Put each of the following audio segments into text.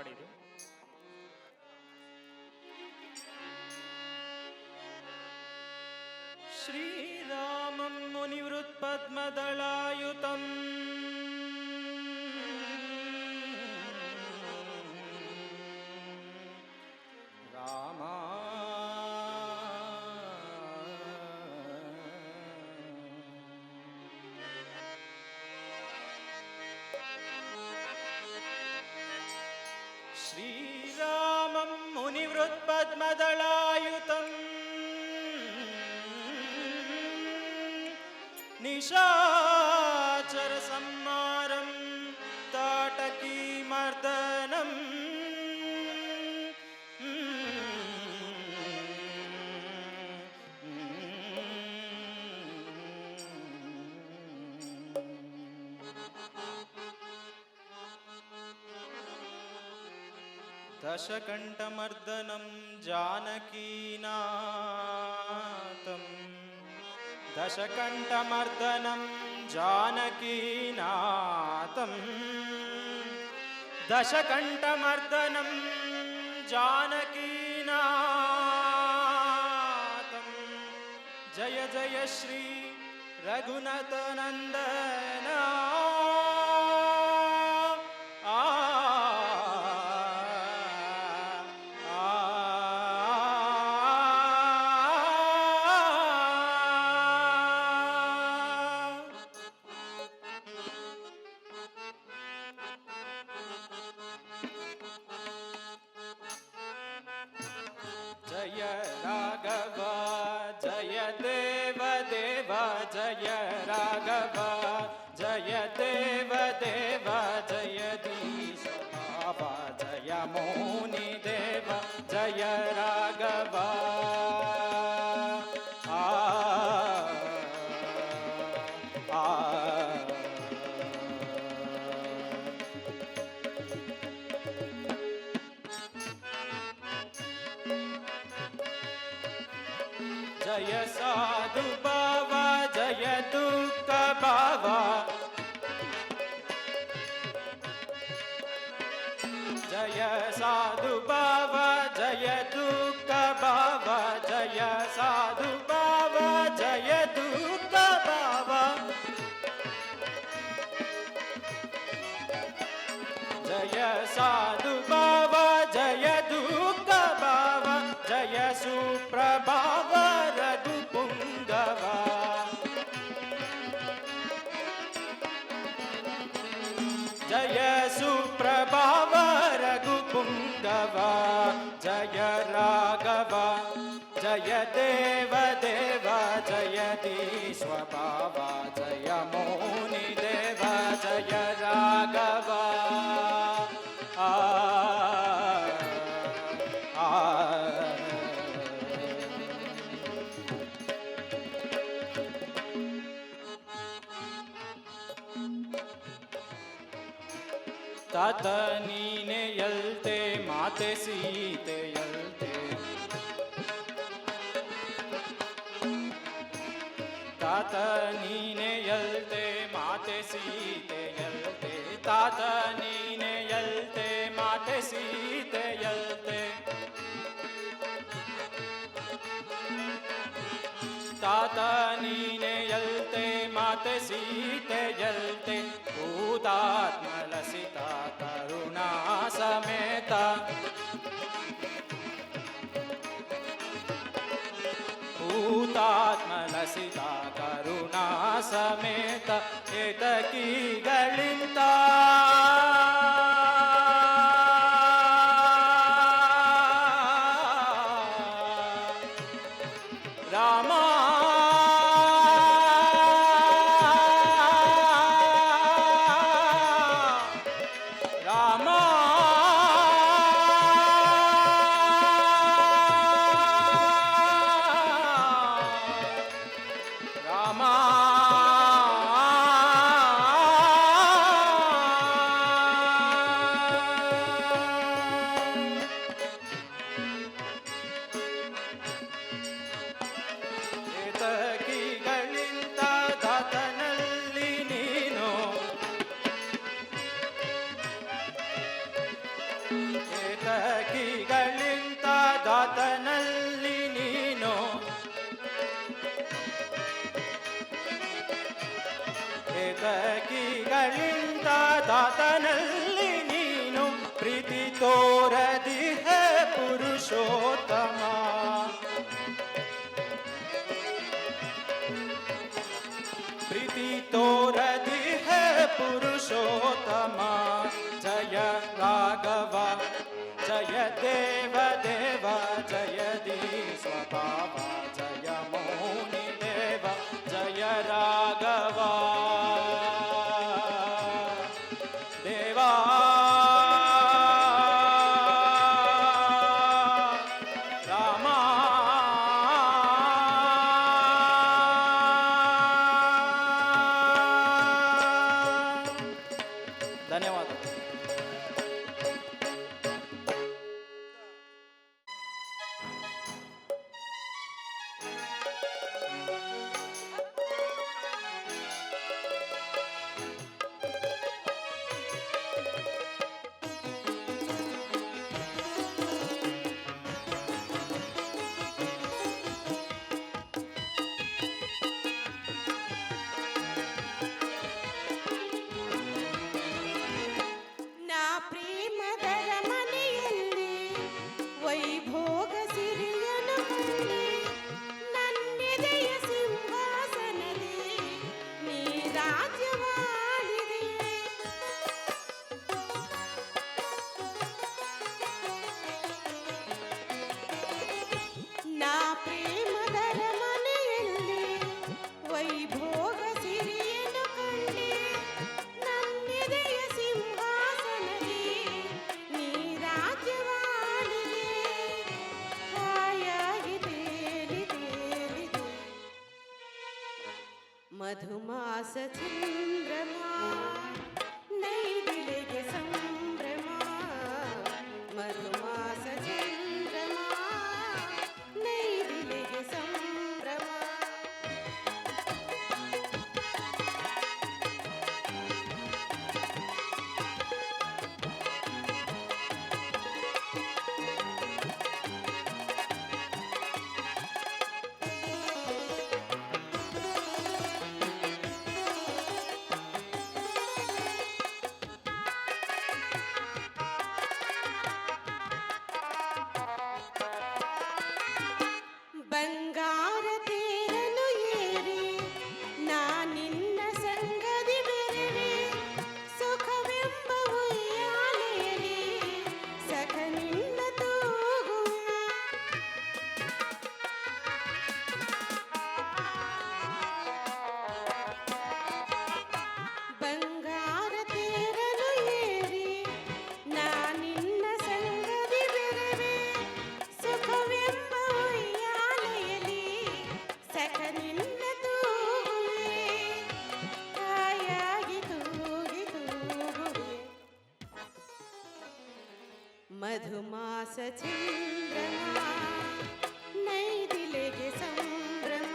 ಹಾಡಿದು. ಶ್ರೀರಾಮಂ ಮುನಿವೃತ್ಪದ್ಮದಳಾಯುತಂ ರಾಮ ಶ್ರೀರಾಮಂ ಮುನಿವೃತ್ಪದ್ಮದಳಾಯುತಂ ನಿಶಾಚರ ಸಂಹಾರಂ ತಾಟಕೀ ಮರ್ದನಂ ದಶಕಂಠಮರ್ದನಂ ಜಾನಕೀನಾಥಂ ದಶಕಂಠಮರ್ದನಂ ಜಾನಕೀನಾಥಂ ದಶಕಂಠಮರ್ದನಂ ಜಾನಕೀನಾಥಂ ಜಯ ಜಯ ಶ್ರೀ ರಘುನಾಥ ನಂದನ ಜಯ ರಾಘವ ಜಯ ದೇವ ದೇವ ಜಯ ರಾಘವ ಜಯ ದೇವ ದೇವ ಜಯದೀಶ ಬಾಬಾ ಜಯ ಮೋನಿ ದೇವ ಜಯ ರಾಘವ ಆ ಆ ಜಯ ಸಾಧು ಭಾವ ಜಯ ದುಃಖ ಭಾವ ಜಯ ಸಾಧು ಭಾವ ಜಯ ದುಃಖ ಭಾವ ಜಯ ಸಾಧು ಭಾವ ಜಯ ದುಃಖ ಭಾವ ಜಯ ಸಾಧು ಭಾವ ಜಯ ದುಃಖ ಭಾವ ಜಯ ಸುಪ್ರಭಾವ ರಘುಪುಂಗವ ಜಯ ಸುಪ್ರಭಾವ ರಘುಪುಂಗವ ಜಯ ರಾಘವ ಜಯ ದೇವ ದೇವ ಜಯದೀಶ್ವಭಾವ ಜಯ ಮೋನಿ ದೇವ ಜಯ ರಾಘವ ಆ ತಾತ ನೀನೆಯಲ್ತೆ ಮಾತೆ ಸೀತೆಯಲ್ತೆ ತಾತ ನೀನೆಯಲ್ತೆ ಮಾತೆ ಸೀತೆಯಲ್ತೆ ತಾತ ನೀನೆಯಲ್ತೆ ಮಾತೆ ಸೀತೆಯಲ್ತೆ ತಾತ ನೀನೆಯಲ್ತೆ ಮಾತೆ ಸೀತೆಯಲ್ತೆ ಭೂತಾತ್ಮಲಸಿತ ಕರುಣಾ ಸಮೇತ ಭೂತಾತ್ಮಲಸಿತ ಕರುಣಾ ಸಮೇತ ಏತಕೀಗಳಿಂದ ರಾಮ ರಾಮ ರಾಮ ಏತಕೀಗಳಿಂದ ದಾತನಲ್ಲಿ ನೀನು ಗಳಿಂದ ದಾತನಲ್ಲಿ ನೀನು ಪ್ರೀತಿ ತೋರದಿಹ ಪುರುಷೋತ್ತಮ. ಪ್ರೀತಿ ತೋರದಿಹ ಪುರುಷೋತ್ತಮ. ಜಯ ರಾಘವ ಜಯ ದೇವ ದೇವ ಜಯದಿ ಸ್ವಭಾವ ಜಯ ಮೌನಿ ದೇವ ಜಯ ರಾಘವ ದೇವಾ. ರಾಮ ಧನ್ಯವಾದ. ನಾ ಪ್ರೇಮದರ ಮನೆಯಲ್ಲಿ ವೈಭೋಗ ಸಿರಿಯನು ಕಂಡೆ, ನನ್ನೆದೆಯ ಸಿಂಹಾಸನದಿ ನೀ ರಾಜ್ಯವಾಳಿದೆ. ನಾ ಪ್ರೇಮದರ ಮನೆಯಲ್ಲಿ ವೈಭೋಗ ಸಿರಿಯನು ಕಂಡೆ, ನನ್ನೆದೆಯ ಸಿಂಹಾಸನದಿ ನೀ ರಾಜ್ಯವಾಳಿದೆ. ಹಾಯಾಗಿ ತೇಲಿ ತೇಲಿದೆ ಮಧುಮಾಸ ಚಂದ್ರಮ, ನೈದಿಲೆಗೆ ಸಂಭ್ರಮ. ಮಧುಮಾಸ ಚಂದ್ರಮ, ನೈದಿಲೆಗೆ ಸಂಭ್ರಮ. ಬಂಗಾರ ತೇರನು ಏರಿ ನಾ ನಿನ್ನ ಸಂಗದಿ ಬೆರೆವೆ, ಸುಖವೆಂಬ ಉಯ್ಯಾಲೆಯಲ್ಲಿ ಸಖ ನಿನ್ನ ತೂಗುವೆ. ಬಂಗಾರ ತೇರನು ಏರಿ ನಾ ನಿನ್ನ ಸಂಗದಿ ಬೆರೆವೆ, ಸುಖವೆಂಬ ಉಯ್ಯಾಲೆಯಲ್ಲಿ ಸಖ ನಿನ್ನ ತೂಗುವೆ. ಹಾಯಾಗಿ ತೂಗಿ ತೂಗುವೆ ಮಧುಮಾಸ ಚಂದ್ರಮ, ನೈದಿಲೆಗೆ ಸಂಭ್ರಮ.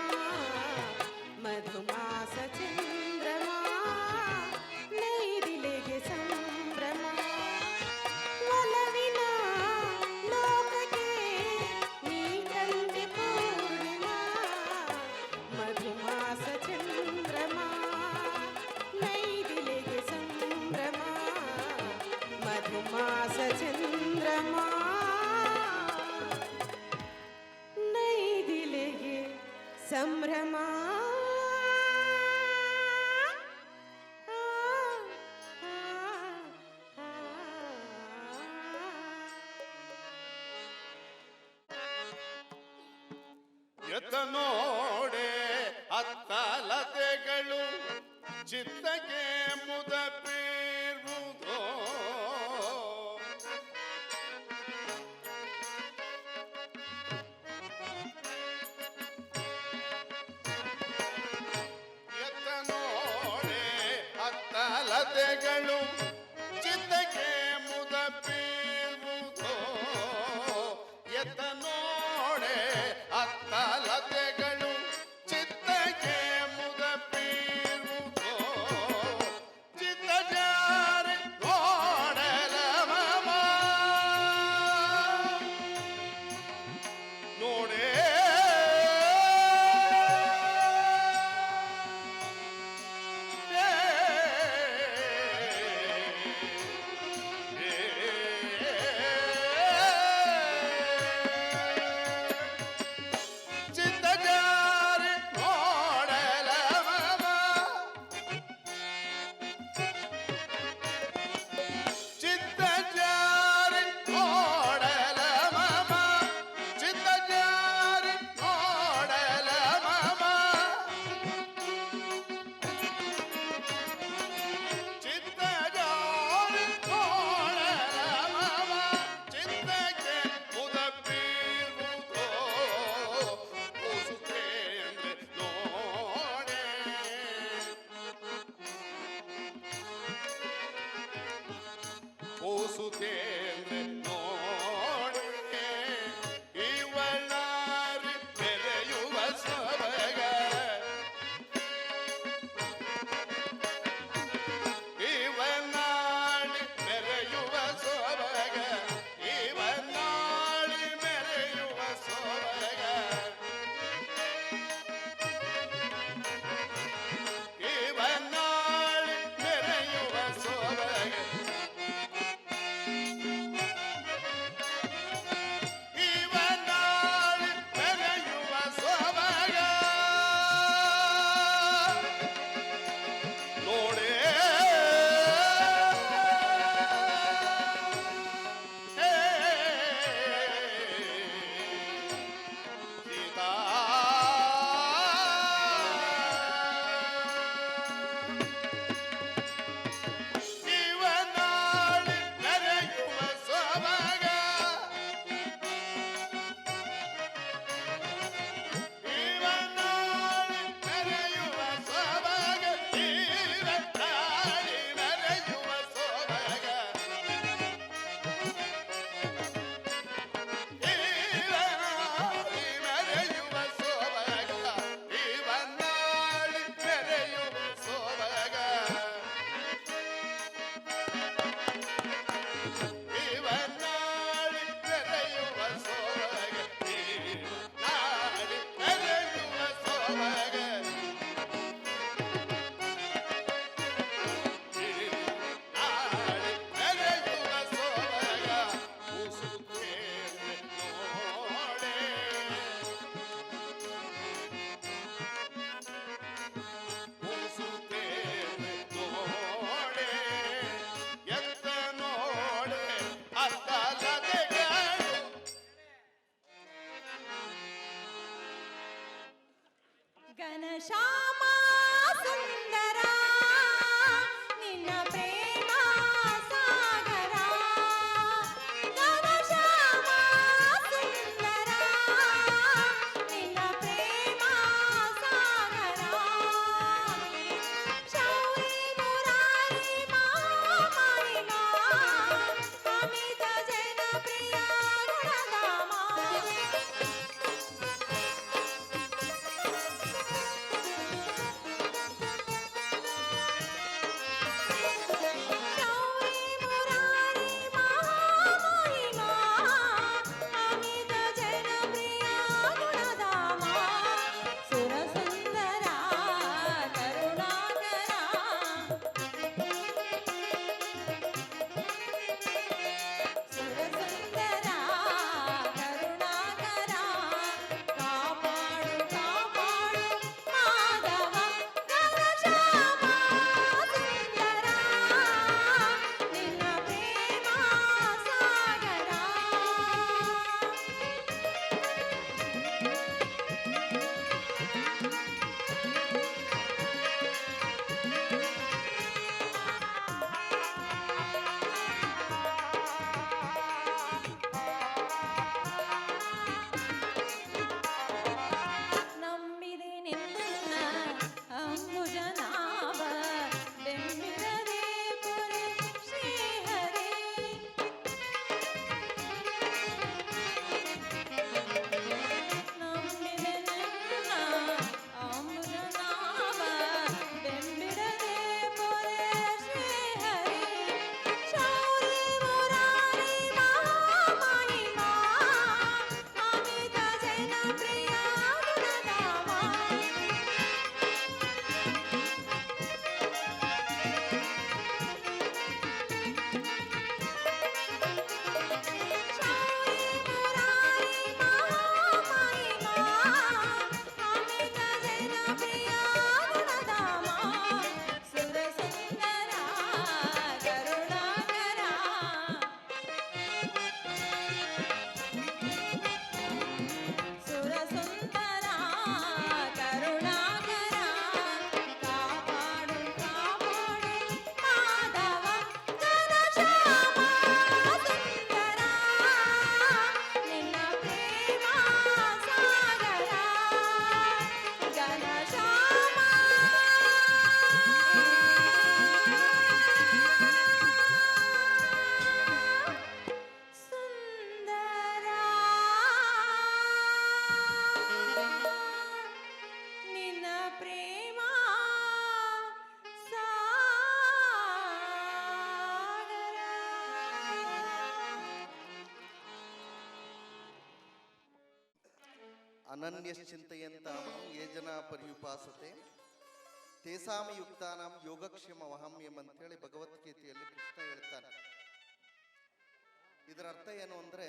ಮಧುಮಾಸ ಚಂದ್ರಮ, ನೈದಿಲೆಗೆ ಸಂಭ್ರಮ. ಒಲವಿನ ಲೋಕಕ್ಕೆ ನೀ ತಂದೆ ಪೂರ್ಣಿಮ. ಮಧುಮಾಸ ಚಂದ್ರಮ, ನೈದಿಲೆಗೆ ಸಂಭ್ರಮ. ಮಧುಮಾಸ ಚಂದ್ರಮ, ನೈದಿಲೆಗೆ ಸಂಭ್ರಮ. ಎತ್ತ ನೋಡೆ ಅತ್ತಲತೆಗಳು ಚಿತ್ತಕ್ಕೆ ಮುದ ಬೀರುವುದೋ. ಎತ್ತ ನೋಡೆ ಅತ್ತಲತೆಗಳು ಚಿತ್ತಕ್ಕೆ ಮುದ ಬೀರುವುದೋ. ಎತ್ತ ನೋಡೆ ಅತ್ತಲತೆಗಳು ಚಿತ್ತಕ್ಕೆ ಮುದ ಬೀರುವುದೋ. ಚಿತ್ತ ಜಾರಿ ನೋಡಲ ಮಮ ನೋಡೇ ತೇಂದ್ರೆ ನೋಡೆ ಇವನಾರಿ ಮೆರೆಯುವ ಸೊಬಗ ಇವನಾಳಿ ಮೆರೆಯುವ ಸೊಬಗ ಇವನಾಳಿ ಮೆರೆಯುವ ಸೊಬಗ ಇವನಾಳಿ ಮೆರೆಯುವ ಸೊಬಗ ಅನನ್ಯಶ್ಚಿಂತೆಯಂತಾಮಂ ಯೇ ಜನ ಪರ್ಯುಪಾಸತೆ ತೇಸಾಮ ಯುಕ್ತಾನಾಂ ಯೋಗಕ್ಷೇಮ ವಹಂ ಎಂಬಂತೇಳಿ ಭಗವದ್ಗೀತೆಯಲ್ಲಿ ಕೃಷ್ಣ ಹೇಳ್ತಾನೆ. ಇದರ ಅರ್ಥ ಏನು ಅಂದರೆ,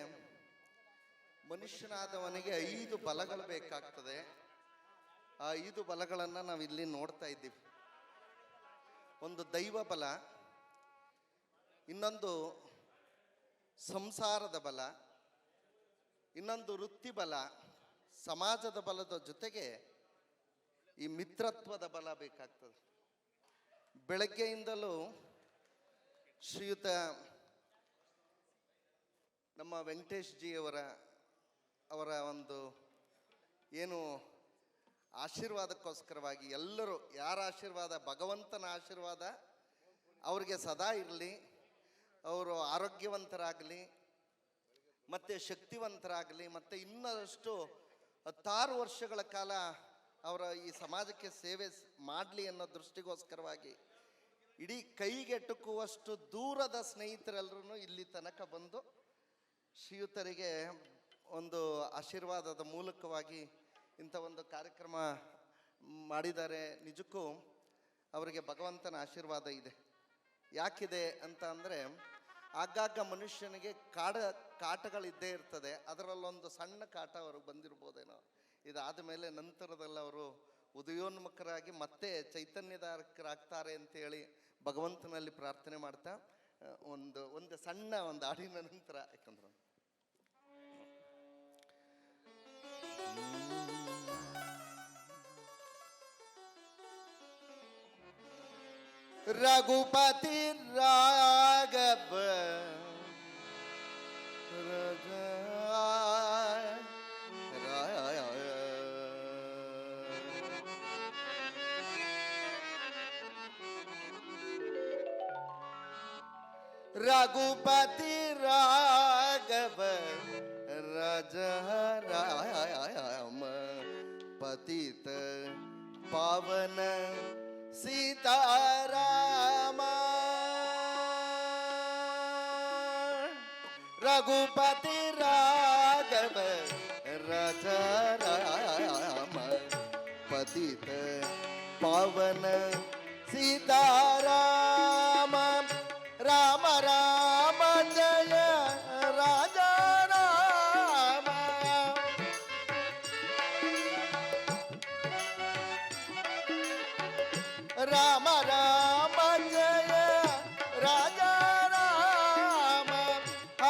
ಮನುಷ್ಯನಾದವನಿಗೆ 5 ಬಲಗಳು ಬೇಕಾಗ್ತದೆ. ಆ 5 ಬಲಗಳನ್ನು ನಾವು ಇಲ್ಲಿ ನೋಡ್ತಾ ಇದ್ದೀವಿ. ಒಂದು ದೈವ ಬಲ, ಇನ್ನೊಂದು ಸಂಸಾರದ ಬಲ, ಇನ್ನೊಂದು ವೃತ್ತಿ ಬಲ, ಸಮಾಜದ ಬಲದ ಜೊತೆಗೆ ಈ ಮಿತ್ರತ್ವದ ಬಲ ಬೇಕಾಗ್ತದೆ. ಬೆಳಗ್ಗೆಯಿಂದಲೂ ಶ್ರೀಯುತ ನಮ್ಮ ವೆಂಕಟೇಶ್ ಜಿ ಅವರ ಒಂದು ಏನು ಆಶೀರ್ವಾದಕ್ಕೋಸ್ಕರವಾಗಿ ಎಲ್ಲರೂ, ಯಾರ ಆಶೀರ್ವಾದ, ಭಗವಂತನ ಆಶೀರ್ವಾದ ಅವ್ರಿಗೆ ಸದಾ ಇರಲಿ, ಅವರು ಆರೋಗ್ಯವಂತರಾಗಲಿ, ಮತ್ತು ಶಕ್ತಿವಂತರಾಗಲಿ, ಮತ್ತು ಇನ್ನಷ್ಟು 16 ವರ್ಷಗಳ ಕಾಲ ಅವರ ಈ ಸಮಾಜಕ್ಕೆ ಸೇವೆ ಮಾಡಲಿ ಅನ್ನೋ ದೃಷ್ಟಿಗೋಸ್ಕರವಾಗಿ ಇಡೀ ಕೈಗೆಟುಕುವಷ್ಟು ದೂರದ ಸ್ನೇಹಿತರೆಲ್ಲರೂ ಇಲ್ಲಿ ತನಕ ಬಂದು ಶ್ರೀಯುತರಿಗೆ ಒಂದು ಆಶೀರ್ವಾದದ ಮೂಲಕವಾಗಿ ಇಂಥ ಒಂದು ಕಾರ್ಯಕ್ರಮ ಮಾಡಿದ್ದಾರೆ. ನಿಜಕ್ಕೂ ಅವರಿಗೆ ಭಗವಂತನ ಆಶೀರ್ವಾದ ಇದೆ. ಯಾಕಿದೆ ಅಂತ ಅಂದರೆ, ಆಗಾಗ ಮನುಷ್ಯನಿಗೆ ಕಾಟಗಳಿದ್ದೇ ಇರ್ತದೆ. ಅದರಲ್ಲೊಂದು ಸಣ್ಣ ಕಾಟ ಅವ್ರಿಗೆ ಬಂದಿರ್ಬೋದೇನೋ. ಇದಾದ ಮೇಲೆ ನಂತರದಲ್ಲಿ ಅವರು ಉದಯೋನ್ಮುಖರಾಗಿ ಮತ್ತೆ ಚೈತನ್ಯದಾಯಕರಾಗ್ತಾರೆ ಅಂತೇಳಿ ಭಗವಂತನಲ್ಲಿ ಪ್ರಾರ್ಥನೆ ಮಾಡ್ತಾ ಒಂದು ಸಣ್ಣ ಒಂದು ಹಾಡಿನ ನಂತರ, ಯಾಕಂದ್ರೆ ರಘುಪತಿ ರಾಘವ ರಘುಪತಿ ರಾಘವ ರಾಜ ರಾಮ ಪತಿತ ಪಾವನ ಸೀತಾರಾಮ. ರಘುಪತಿ ರಾಘವ ರಾಜ ರಾಮ ಪತಿತ ಪಾವನ ಸೀತಾರಾಮ. ರಾಮ ರಾಮ ಜಯ ರಾಜ ರಾಮ. ರಾಮ ರಾಮ ಜಯ ರಾಜ ರಾಮ.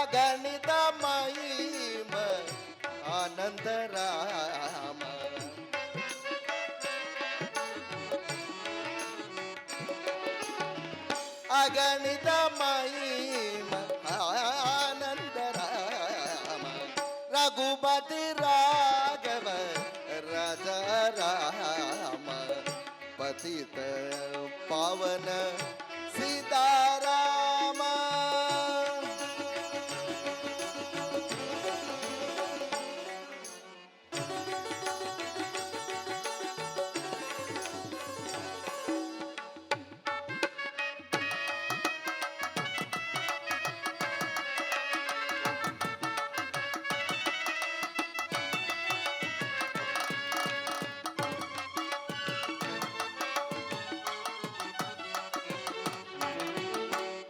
ಅಗಣಿತ ಮಹಿಮ ಆನಂದ ರಾಮ. ಅಗಣಿತ ಮಹಿಮ ಆನಂದ ರಾಮ. ರಘುಪತಿ ರಾಘವ ರಾಜ ರಾಮ ಪತಿತ ಪಾವನ ಸೀತಾರಾಮ.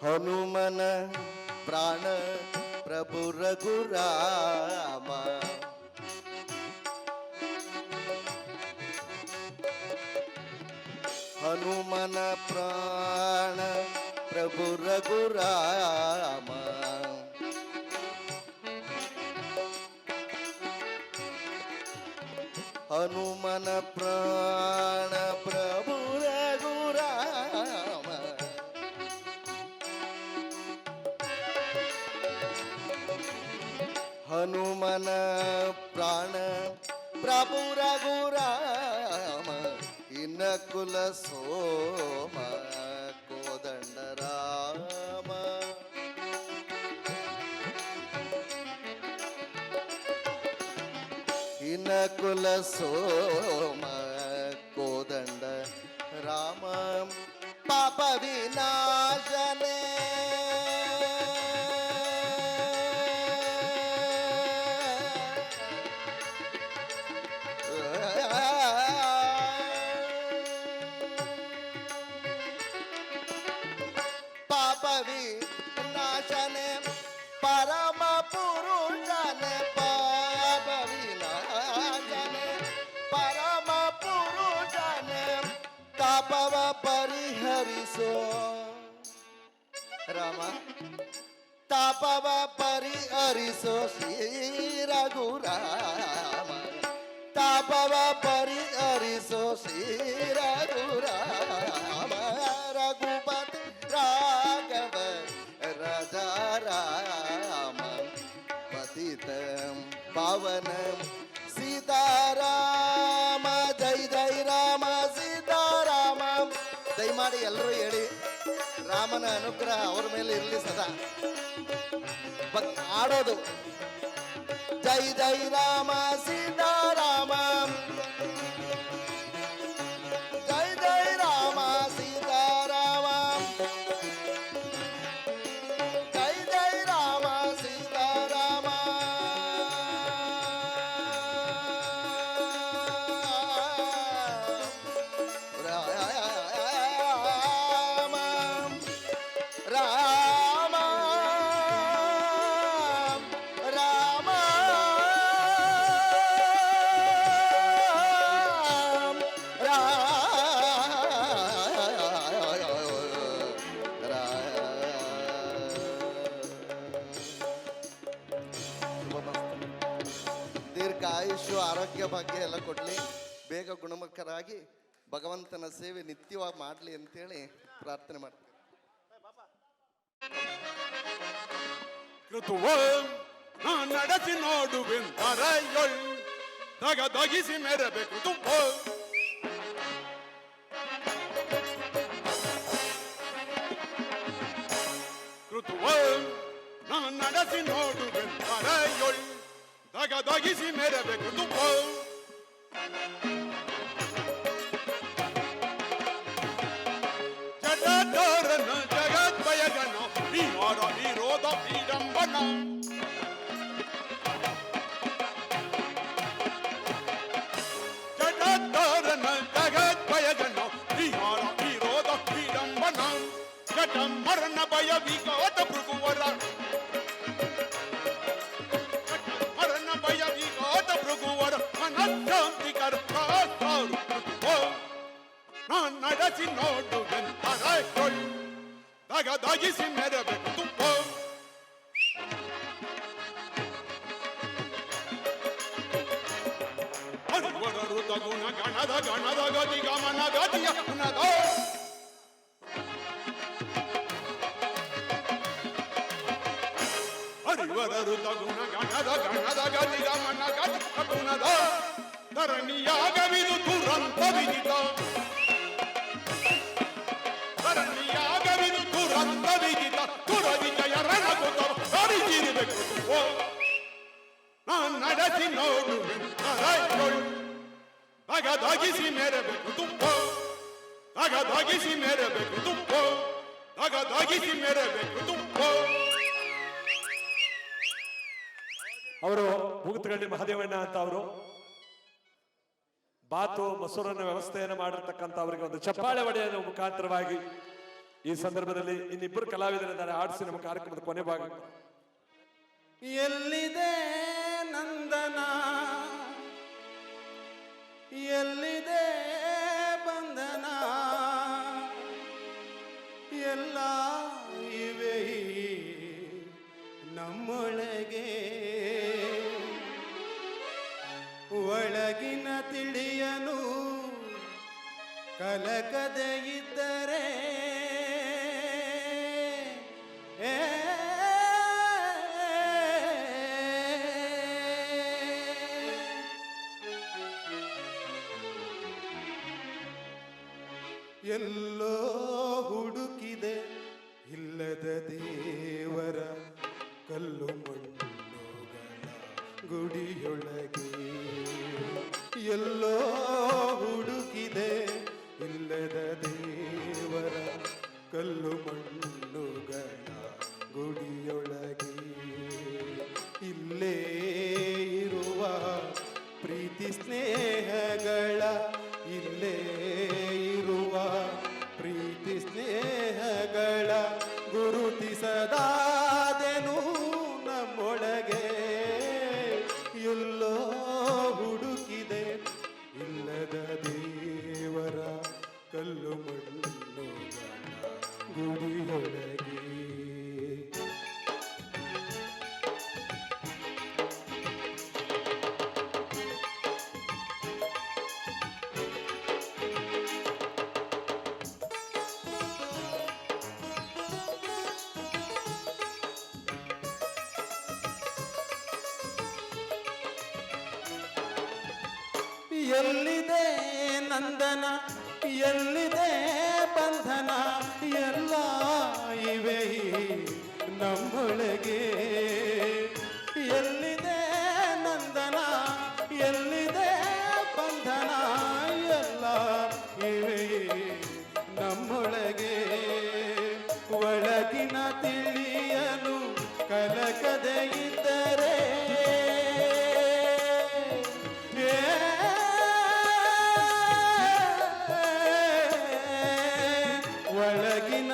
ಹನುಮನ ಪ್ರಾಣ ಪ್ರಭು ರಘುರಾಮ. ಹನುಮನ ಪ್ರಾಣ ಪ್ರಭು ರಘುರಾಮ. ಹನುಮನ ಪ್ರಾಣ ಪ್ರಭು ರಘುರಾಮ. ಹನುಮನ ಪ್ರಾಣ ಪ್ರಭು ರಘುರಾಮ. ಇನಕುಲ ಸೋಮ ಕೋದಂಡ ರಾಮ. ಇನಕುಲ ಸೋಮ ಕೋದಂಡ ರಾಮ. ಪಾಪ ವಿನಾಶನೇ ತಾಪವ ಪರಿಹರಿಸೋ ರಾಮ, ತಾಪವ ಪರಿಹರಿಸೋ ಶ್ರೀ ರಘುರಾಮ, ತಾಪವ ಪರಿಹರಿಸೋ ಶ್ರೀ ರಘುರಾಮ, ರಘುಪತಿ ರಾಘವ ರಾಜಾ ರಾಮ, ಪತಿತ ಪಾವನ ಸೀತಾರಾಮ, ಜೈ ಜೈ ರಾಮ ಸೀತಾರಾಮ. ದಯಮಾಡಿ ಎಲ್ಲರೂ ಹೇಳಿ, ರಾಮನ ಅನುಗ್ರಹ ಅವ್ರ ಮೇಲೆ ಇರಲಿ ಸದಾ. ಆಡೋದು ಜೈ ಜೈ ರಾಮ ಸೀತಾರಾಮ, ಜೈ ಜೈ ರಾಮ ಸೀತಾರಾಮ, ಜೈ ಜೈ ರಾಮ ಸೀತಾರಾಮ. ರಾಮ ರಾಮ ದೀರ್ಘ ಆಯುಷ್ಯ ಆರೋಗ್ಯ ಭಾಗ್ಯ ಎಲ್ಲ ಕೊಡ್ಲಿ, ಬೇಗ ಗುಣಮುಖರಾಗಿ ಭಗವಂತನ ಸೇವೆ ನಿತ್ಯವಾಗಿ ಮಾಡಲಿ ಅಂತೇಳಿ ಪ್ರಾರ್ಥನೆ ಮಾಡ್ತೀನಿ. ಕೃತುವ ನಾ ನಡೆಸಿ ನೋಡುವೆಂದರಯೊಳ್ ದಗದಗಿಸಿ ಮೆರಬೇಕು ತುಂಬ ಕೃತುವ ನಾ ನಡೆಸಿ ನೋಡುವೆಂದರಯೊಳ್ ದಗದಗಿಸಿ ಮೆರಬೇಕು ತುಂಬ ಜಡದೋರನ ಜಗದ್ಭಯಜನ ವಿಹಾರ ವಿರೋಧ ವಿಡಂಬನ ಜಡದೋರನ ಜಗದ್ಭಯಜನ ವಿಹಾರ ವಿರೋಧ ವಿಡಂಬನ ಜಟ ಮರಣ ಭಯ ವಿಘಾತ ಭೃಗುವರ ಮರಣ ಭಯ ವಿಘಾತ ಭೃಗುವರ ಮನಶಾಂತಿಕರ ಕಾಸಾರು ನಾನ್ ನಡೆಸಿ ನೋಡುವೆಂದರಯೊಳ್ ದಗದಗಿಸಿ ಮೆರಬೇಕು ತುಂಬ ಹರಿವರರು ತಗುಣ ಗಣದ ಗಣದ ಗತಿ ಗಮನ ಗತಿಯ ಪುನದ ಹರಿವರರು ತಗುಣ ಗಣದ ಗಣದ ಗತಿ ಗಮನ ಗತಿ ಪುನದ ಧರಣಿಯಾಗವಿದು ದುರಂತ ವಿದಿತ ಧರಣಿಯಾಗವಿದು ದುರಂತ ವಿದಿತ ದುರವಿಜಯ ರಣಗುತ ಹರಿಜಿರಬೇಕು ನಾನ್ ನಡೆಸಿ ನೋಡುವೆಂದರಯೊಳ್ ದಗದಗಿಸಿ ಮೆರಬೇಕು ತುಂಬ ದಗದಗಿಸಿ ಮೆರಬೇಕು ತುಂಬ ದಗದಗಿಸಿ ಮೆರಬೇಕು ತುಂಬ. ಅವರು ಮುಗುತಗಡ್ಡಿ ಮಹದೇವಣ್ಣ ಅಂತ ಅವರು ಬಾತು ಮೊಸರನ್ನ ವ್ಯವಸ್ಥೆಯನ್ನು ಮಾಡಿರ್ತಕ್ಕಂಥ ಅವರಿಗೆ ಒಂದು ಚಪ್ಪಾಳೆ ಒಡೆಯುವ ಮುಖಾಂತರವಾಗಿ ಈ ಸಂದರ್ಭದಲ್ಲಿ ಇನ್ನಿಬ್ಬರು ಕಲಾವಿದರಿದ್ದಾರೆ, ಆಡಿಸಿ ನಮ್ಮ ಕಾರ್ಯಕ್ರಮದ ಕೊನೆ ಭಾಗ. ಎಲ್ಲಿದೆ ನಂದನ, ಎಲ್ಲಿದೆ ಬಂಧನ, ಎಲ್ಲ ಇವೆ ನಮ್ಮೊಳಗೆ, ಒಳಗಿನ ತಿಳಿಯನು ಕಲಕದೆ ಇದ್ದರೆ ಎಲ್ಲೋ ಹುಡುಕಿದೆ ಇಲ್ಲದ ದೇವರ ಕಲ್ಲು ಮಣ್ಣುಗಳ ಗುಡಿಯೊಳಗೆ, ಎಲ್ಲೋ ಹುಡುಕಿದೆ ಇಲ್ಲದ ದೇವರ ಕಲ್ಲು ಮಣ್ಣುಗಳ ಗುಡಿಯೊಳಗೆ, ಇಲ್ಲೇ ಇರುವ ಪ್ರೀತಿ ಸ್ನೇಹಗಳ, ಇಲ್ಲೇ ಇರುವ ಪ್ರೀತಿ ಸ್ನೇಹಗಳ ಗುರುತಿಸದಾದೆನು ನಮ್ಮೊಳಗೆ, ಎಲ್ಲೋ ಹುಡುಕಿದೆ ಇಲ್ಲದ ದೇವರ ಕಲ್ಲು ಎಲ್ಲಿದೆ ನಂದನ ಎಲ್ಲಿದೆ ಬಂಧನ ಎಲ್ಲ ಇವೆ ನಮ್ಮೊಳಗೆ ಎಲ್ಲಿದೆ ನಂದನ ಎಲ್ಲಿದೆ ಬಂಧನ ಎಲ್ಲ ಇವೆ ನಮ್ಮೊಳಗೆ ಒಳಗಿನ ತಿಳಿಯಲು ಕಲಕದೆ ಇದ್ದರೆ ಒಳಗಿನ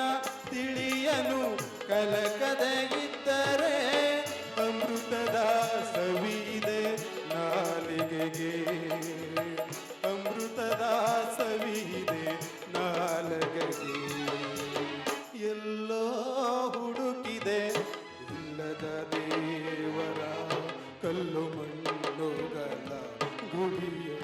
ತಿಳಿಯಲು ಕಲಕದೆ ಇದ್ದರೆ ಅಮೃತದ ಸವಿದೆ ನಾಲಿಗೆಗೆ ಅಮೃತದ ಸವಿದೆ ನಾಲಿಗೆಗೆ ಎಲ್ಲೋ ಹುಡುಕಿದೆ ಇಲ್ಲದ ದೇವರ ಕಲ್ಲು ಮಣ್ಣುಗಳ ಗುಡಿಯೊಳಗೆ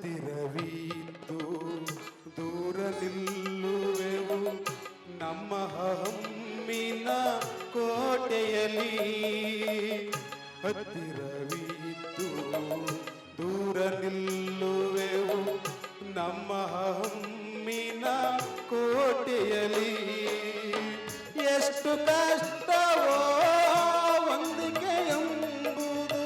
ಹತ್ತಿರವಿದ್ದು ದೂರ ನಿಲ್ಲುವೆವು ನಮ್ಮ ಹಮ್ಮಿನ ಕೋಟೆಯಲ್ಲಿ ಹತ್ತಿರವಿದ್ದು ದೂರ ನಿಲ್ಲುವೆವು ನಮ್ಮ ಹಮ್ಮಿನ ಕೋಟೆಯಲ್ಲಿ ಎಷ್ಟು ಕಷ್ಟವೋ ಹೊಂದಿಕೆ ಎಂಬುದು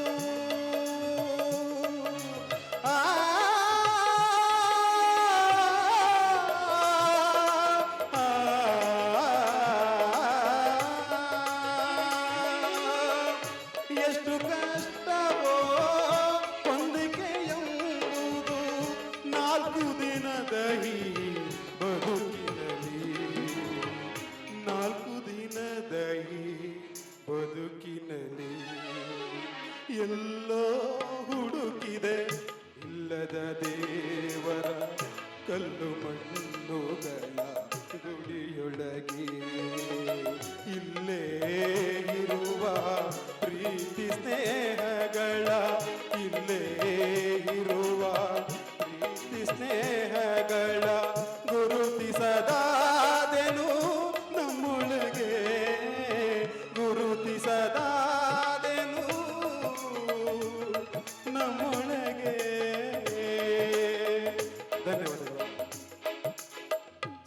ಎಷ್ಟು ಕಷ್ಟವೋ ಹೊಂದಿಕೆ ಎಂಬುದು ನಾಲ್ಕು ದಿನದ ಈ ಬದುಕಿನಲ್ಲಿ ನಾಲ್ಕು ದಿನದ ಈ ಬದುಕಿನಲ್ಲಿ ಎಲ್ಲೋ ಹುಡುಕಿದೆ ಇಲ್ಲದ ದೇವರ ಕಲ್ಲು ಮಣ್ಣುಗಳ ಗುಡಿಯೊಳಗೆ ಇಲ್ಲೇ ಇರುವ ಪ್ರೀತಿ ಸ್ನೇಹಗಳ ಇಲ್ಲೇ ಇರುವ ಪ್ರೀತಿ ಸ್ನೇಹಗಳ ಗುರುತಿಸದಾದೆನು ನಮ್ಮೊಳಗೆ ಗುರುತಿಸದಾದೆನು ನಮ್ಮೊಳಗೆ. ಧನ್ಯವಾದಗಳು.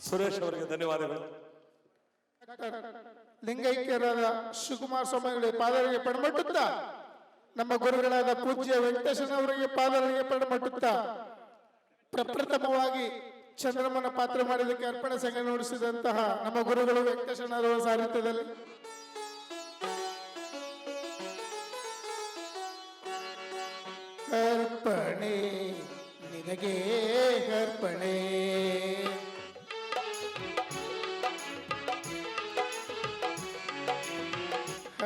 ಸುರೇಶ್ ಅವರಿಗೆ ಧನ್ಯವಾದಗಳು. ಲಿಂಗೈಕ್ಯರಾದ ಶಿವಕುಮಾರ ಸ್ವಾಮಿಗಳಿಗೆ ಪಾದರಿಗೆ ಪಣಮಟ್ಟುತ್ತಾ ನಮ್ಮ ಗುರುಗಳಾದ ಪೂಜ್ಯ ವೆಂಕಟೇಶನವರಿಗೆ ಪಾದರಿಗೆ ಪಣಮಟ್ಟುತ್ತಾ ಪ್ರಪ್ರಥಮವಾಗಿ ಚಂದ್ರಮನ ಪಾತ್ರ ಮಾಡಿದಕ್ಕೆ ಅರ್ಪಣೆ ಸಂಘ ನುಡಿಸಿದಂತಹ ನಮ್ಮ ಗುರುಗಳು ವೆಂಕಟೇಶನವರ ಸಾರಥ್ಯದಲ್ಲಿ ಅರ್ಪಣೆ ನಿನಗೆ ಅರ್ಪಣೆ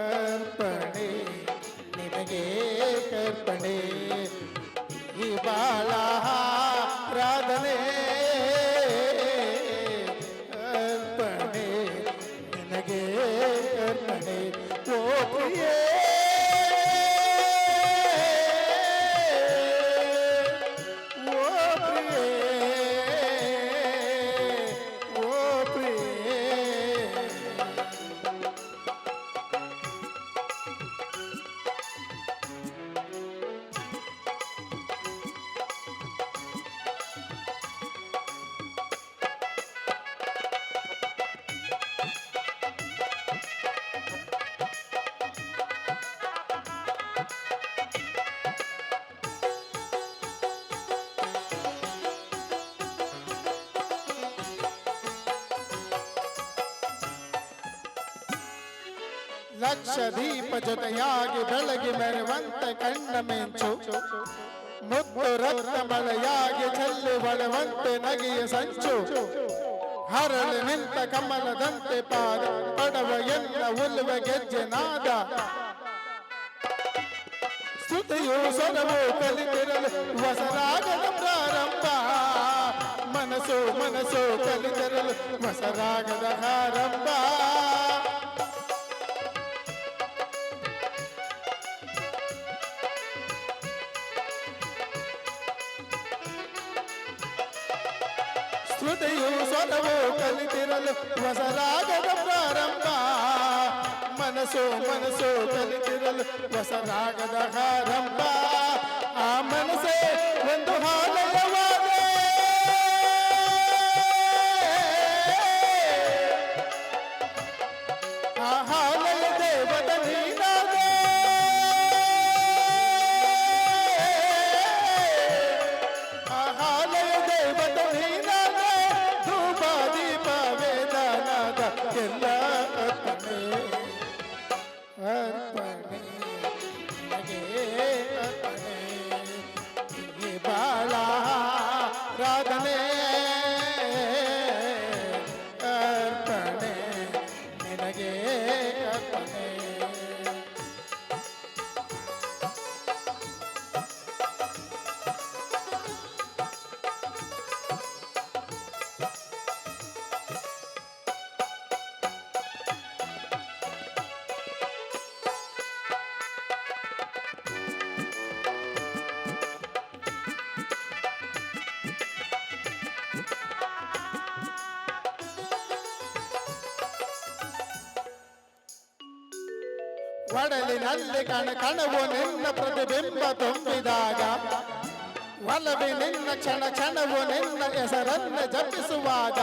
ಅರ್ಪಣೆ ನಿನಗೆ ಅರ್ಪಣೆ ಈ ಬಾಳಾರಾಧನೆ ಅರ್ಪಣೆ ನಿನಗೆ ಅರ್ಪಣೆ ಓ ಪ್ರಿಯೇ ಓ ಪ್ರಿಯೇ ಓ ಪ್ರಿಯೇ. ಲಕ್ಷ ದೀಪ ಜೊತೆಯಾಗಿ ಬೆಳಗಿ ಮೆರೆವಂತೆ ಕಣ್ಣ ಮೆಂಚು ಮುತ್ತು ರಕ್ತ ಮಳೆಯಾಗಿ ಚೆಲ್ಲು ಬಳೆವಂತೆ ನಗೆಯ ಸಂಚು ಹರಳು ನಿಂತ ಕಮಲದಂತೆ ಪಾದ ಪಡವ ಎಲ್ಲ ಉಲ್ಲುವ ಗೆಜ್ಜೆ ನಾದ ಸ್ತುತಿಯು ಸೊಗವು ಕಲಿತಿರಲು ಹೊಸರಾಗದ ಪ್ರಾರಂಭ ಮನಸ್ಸು ಮನಸ್ಸು ಕಲಿತಿರಲು ಹೊಸರಾಗದ ಆರಂಭ ಶ್ರುತಿಯು ಸ್ವರವು ಕಲಿತಿರಲು ಹೊಸ ರಾಗದ ಪ್ರಾರಂಭ. ಮನಸ್ಸು ಮನಸ್ಸು ಕಲಿತಿರಲು ಹೊಸ ರಾಗದ ಆರಂಭ. ಆ ಮನಸ್ಸೇ ಒಂದು ಹಾಲಯವಾದೆ. ಆ ಹಾಲಯ ದೇವದ ನೀನಾದೆ. ಆ ಹಾಲಯ ದೇವದ ನೀನಾದೆ. ಧೂಪ ದೀಪ ವೇದನಾದ ಎಲ್ಲ ಅರ್ಪಣೆ ಅರ್ಪಣೆ ನಿನಗೆ ಅರ್ಪಣೆ. ಈ ಬಾಳ ರಾಧನೆ ಅರ್ಪಣೆ ನಿನಗೆ ಅರ್ಪಣೆ. ಒಡಲಿನಲ್ಲಿ ಕಣವು ನಿನ್ನ ಪ್ರತಿಬಿಂಬ ತುಂಬಿದಾಗ, ಒಲವಿ ನಿನ್ನ ಕ್ಷಣ ಕ್ಷಣವು ನಿನ್ನ ಹೆಸರನ್ನ ಜಪಿಸುವಾಗ,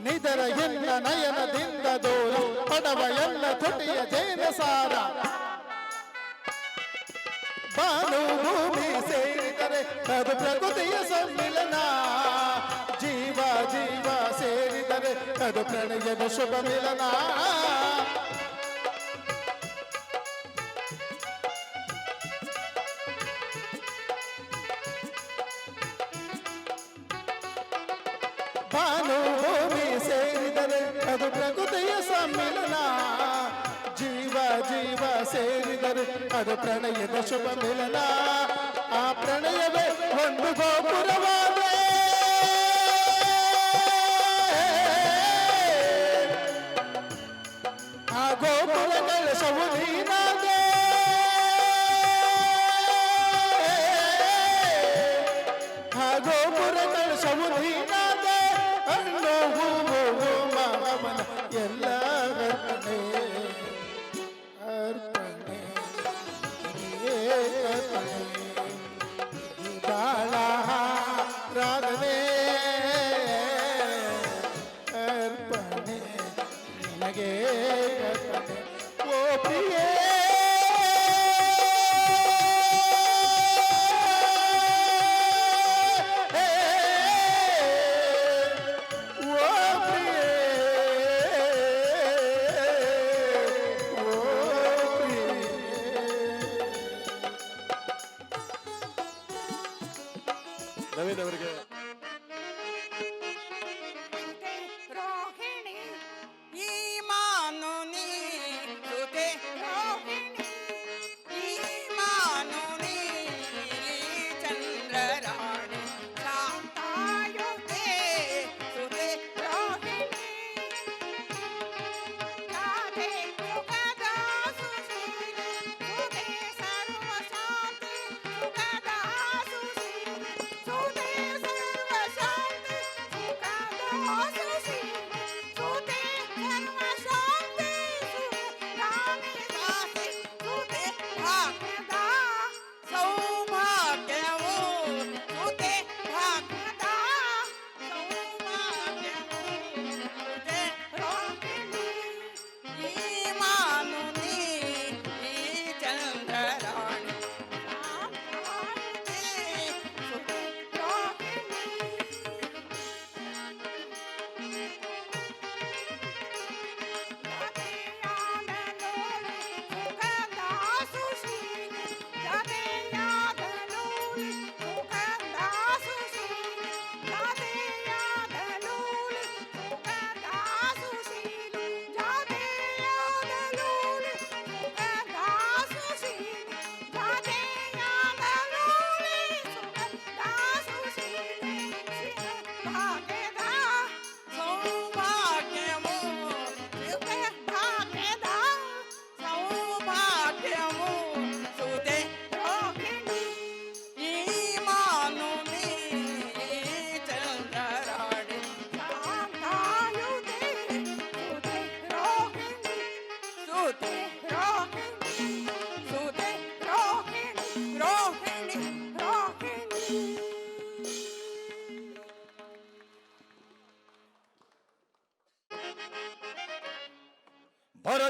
ನಿದರ ಎನ್ನ ನಯನದಿಂದ ದೂರು ಪಡವ ಎಲ್ಲ ತುಟಿಯ ಜೇನ ಸಾರ. ಬಾನು ಭೂಮಿ ಸೇರಿದರೆ ಅದು ಪ್ರಕೃತಿಯ ಸಮ್ಮಿಲನ. ಜೀವ ಜೀವ ಸೇರಿದರೆ ಅದು ಪ್ರಣಯದ ಶುಭ ಮಿಲನ. ಭಾನು ಭೂಮಿ ಸೇರಿದರೆ ಅದು ಪ್ರಕೃತಿಯ ಸಮ್ಮಿಲನ. ಜೀವ ಜೀವ ಸೇರಿದರೆ ಅದು ಪ್ರಣಯದ ಶುಭ ಮಿಲನ. ಆ ಪ್ರಣಯವೇ ಒಂದು ಗೋಪುರವಾದೆ. ಆ ಗೋಪುರ ಕಳಶವು ನೀನಾದೆ. ಆ ಗೋಪುರ ಕಳಶವು ನೀನಾದೆ. ಹಣ್ಣು ಹೂವು ಮಾಮನ ಎಲ್ಲ ಅರ್ಪಣೆ ಅರ್ಪಣೆ ನಿನಗೆ ಅರ್ಪಣೆ. ಈ ಬಾಳ ರಾಧನೆ ಅರ್ಪಣೆ ನಿನಗೆ ಅರ್ಪಣೆ. ಓ ಪ್ರಿಯೇ ನವೀನ್ ಅವರಿಗೆ ರೋಹಿಣಿ ಈ ಮಾನು ನೀ ಸುತೆ ರೋಹಿಣಿ ಈ ಮಾನು ನೀ ಚಂದ್ರರಾಣಿ ಶಾಂತಾಯುತೆ ಸುತೆ ರೋಹಿಣಿ ರಾಧೆ ಸುಖದ ಸುಶೀಲೆ ಸುತೆ ಸರ್ವ ಶಾಂತಿ ಸುಖದ ಸುಶೀಲೆ ಸುತೆ ಸರ್ವ ಶಾಂತಿ ಸುಖದ ಸುಶೀಲೆ ಸುತೆ ಸರ್ವ ಶಾಂತಿ ರಾಣಿ ದಾಸಿ ಸುತೆ ಭಾಗ್ಯದ ಸೌಭಾಗ್ಯವು ಸುತೆ ಭಾಗ್ಯದ ಸೌಭಾಗ್ಯವು ಸುತೆ ರೋಹಿಣಿ ಈ ಮಾನು ನೀ ಈ ಚಂದ್ರರಾಣಿ ಶಾಂತಾಯುತೆ ಸುತೆ ರೋಹಿಣಿ. ಚಂದ್ರರಾಣಿ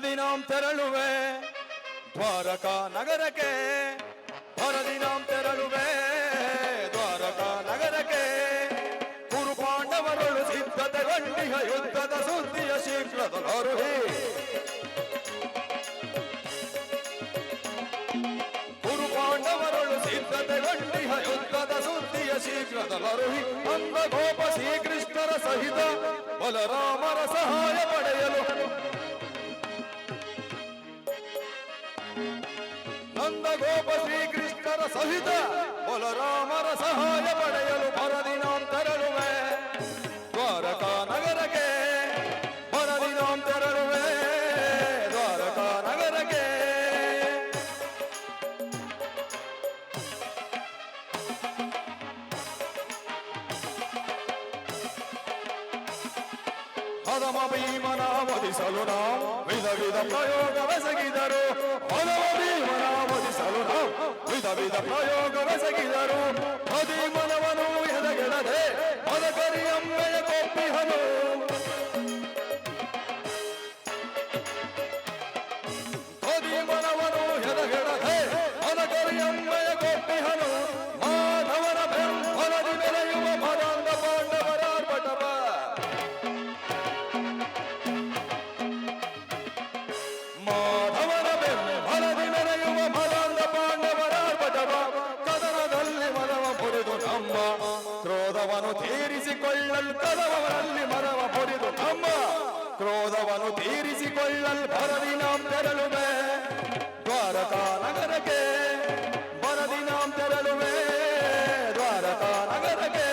ಭರದಿನಾಂ ತೆರಳುವೆ ದ್ವಾರಕಾ ನಗರಕ್ಕೆ ಭರದಿನಾಂ ತೆರಳುವೆ ದ್ವಾರಕಾ ನಗರಕ್ಕೆ ಕುರು ಪಾಂಡವರೊಳು ಸಿದ್ಧತೆಗೊಂಡಿಹ ಯುದ್ಧದ ಸುದ್ದಿಯ ಶೀಘ್ರದೊಳರುಹಿ ಕುರು ಪಾಂಡವರೊಳು ಸಿದ್ಧತೆಗೊಂಡಿಹ ಯುದ್ಧದ ಸುದ್ದಿಯ ಶೀಘ್ರದೊಳರುಹಿ ಅಂದ ಗೋಪ ಶ್ರೀಕೃಷ್ಣರ ಸಹಿತ ಬಲರಾಮರ ಸಹಾಯ ಪಡೆಯಲು ನಂದ ಗೋಪ ಶ್ರೀಕೃಷ್ಣರ ಸಹಿತ ಬಲರಾಮರ ಸಹಾಯ ಪಡೆಯಲು ಭರದಿನಾಂ ತೆರಳುವೆ ದ್ವಾರಕಾ ನಗರಕ್ಕೆ ಭರದಿನಾಂ ತೆರಳುವೆ ದ್ವಾರಕಾ ನಗರಕ್ಕೆ ಹದಮ ಭೀಮನ ವಧಿಸಲು ನಾವು ವಿಧ ವಿಧ ಪ್ರಯೋಗವೆಸಗಿದರು ಹದಮ ಭೀಮನ ವಧಿಸಲು ನಾವು ವಿಧ ವಿಧ ಪ್ರಯೋಗವೆಸಗಿದರು ಭೀಮನವನು ಎದಗೆಡದೆ ಮದಕರಿಯಮ್ಮೆಯ ಕೊಪ್ಪಿಹನು ಭೀಮನವನು ಎದಗೆಡದೆ ಮದಕರಿಯಮ್ಮೆಯ ಕೊಪ್ಪಿಹನು ಮಾಧವನ ಬೆಂಬಲದಿ ಬೆಳೆಯುವ ಮದಾಂಧ ಪಾಂಡವರ ಪಟವ ಮಾಧವನ ಬೆಂಬಲದಿ ಮೆರೆಯುವ ಮದಾಂಧ ಪಾಂಡವರ ಪಟವ ಕದನದಲ್ಲಿ ಮನವ ಪೊಡೆದು ನಮ್ಮ ಕ್ರೋಧವನ್ನು ತೀರಿಸಿಕೊಳ್ಳಲು ಕದವರಲ್ಲಿ ಮನವ ಪೊಡೆದು ನಮ್ಮ ಕ್ರೋಧವನ್ನು ತೀರಿಸಿಕೊಳ್ಳಲು ಭರದಿನಾಂ ತೆರಳುವೆ ದ್ವಾರಕಾ ನಗರಕ್ಕೆ ಭರದಿನಾಂ ತೆರಳುವೆ ದ್ವಾರಕಾ ನಗರಕ್ಕೆ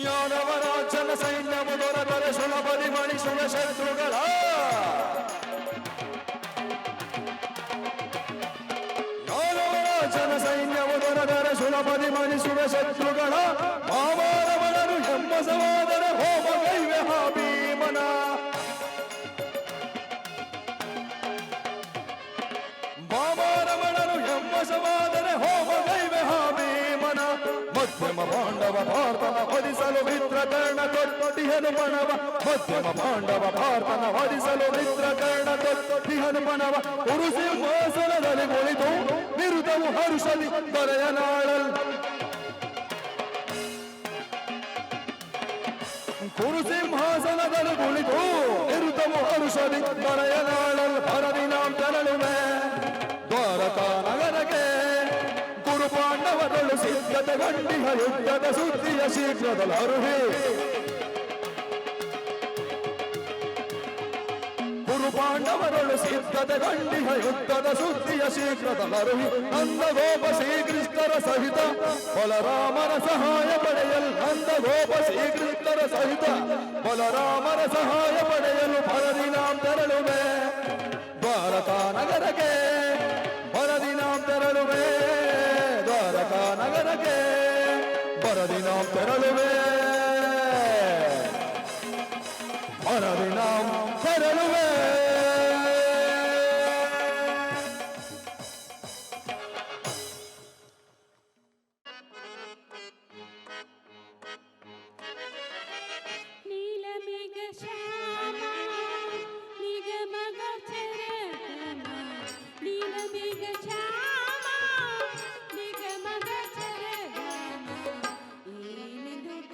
ಯಾದವರಾಜನ ಸೈನ್ಯವು ದೊರೆತರೆ ಸುಲಭದಿ ಮಣಿಸುವ ಶತ್ರುಗಳ ಯಾದವರಾಜನ ಸೈನ್ಯವು ದೊರೆತರೆ ಸುಲಭದಿ ಮಣಿಸುವ ಶತ್ರುಗಳ ಮಾವಾರವನರು ಹೆಮ್ಮಸವಾದರ ಹೋಮ ಕೈವೆ ಹಾ ಭೀಮನ ಮಾವಾರವನರು ಹೆಮ್ಮಸವಾದರೆ ಹೋಮ ಕೈವೆ ಹಾ ಭೀಮನ ಮಧ್ಯಮ ಪಾಂಡವ ಭಾರತನ ವಧಿಸಲು ಮಿತ್ರಕರ್ಣ ಕೊಟ್ಟಿಹನು ಪಣವ ಮಧ್ಯಮ ಪಾಂಡವ ಭಾರತನ ವಧಿಸಲು ಮಿತ್ರಕರ್ಣ ಕೊಟ್ಟಿಹನು ಪಣವ ಕುರು ಸಿಂಹಾಸನದಲ್ಲಿ ಕುಳಿತು ವಿರುದ್ಧವು ಹರುಷದಿ ದೊರೆಯ ನಾಳಲ್ ಕುರು ಸಿಂಹಾಸನದಲ್ಲಿ ಕುಳಿತು ವಿರುದ್ಧವು ಹರುಷದಿ ದೊರೆಯ ನಾಳಲ್ ಭರದಿನಾಂ ತೆರಳುವೆ ದ್ವಾರಕಾ ನಗರಕ್ಕೆ ಕುರು ಪಾಂಡವರೊಳು ಸಿದ್ಧತೆಗೊಂಡಿಹ ಯುದ್ಧದ ಸುದ್ದಿಯ ಶೀಘ್ರದೊಳರುಹಿ ಕುರು ಪಾಂಡವರೊಳು ಸಿದ್ಧತೆಗೊಂಡಿಹ ಯುದ್ಧದ ಸುದ್ದಿಯ ಶೀಘ್ರದೊಳರುಹಿ ನಂದ ಗೋಪ ಶ್ರೀಕೃಷ್ಣರ ಸಹಿತ ಬಲರಾಮರ ಸಹಾಯ ಪಡೆಯಲು ನಂದ ಗೋಪ ಶ್ರೀಕೃಷ್ಣರ ಸಹಿತ ಬಲರಾಮರ ಸಹಾಯ ಪಡೆಯಲು ಭರದಿನಾಂ ತೆರಳುವೆ ದ್ವಾರಕಾ ನಗರಕ್ಕೆ ಭರದಿನಾಂ ತೆರಳುವೆ ದ್ವಾರಕಾ ನಗರಕ್ಕೆ ಭರದಿನಾಂ ತೆರಳುವೆ ಭರದಿನಾಂ ತೆರಳುವೆ ನೀಲಮೇಘ ಶ್ಯಾಮ ನಿಗಮಗ ಚರಣ ನೀಲಮೇಘ ಶ್ಯಾಮ ನಿಗಮಗ ಚರಣ ಏನೆಂದು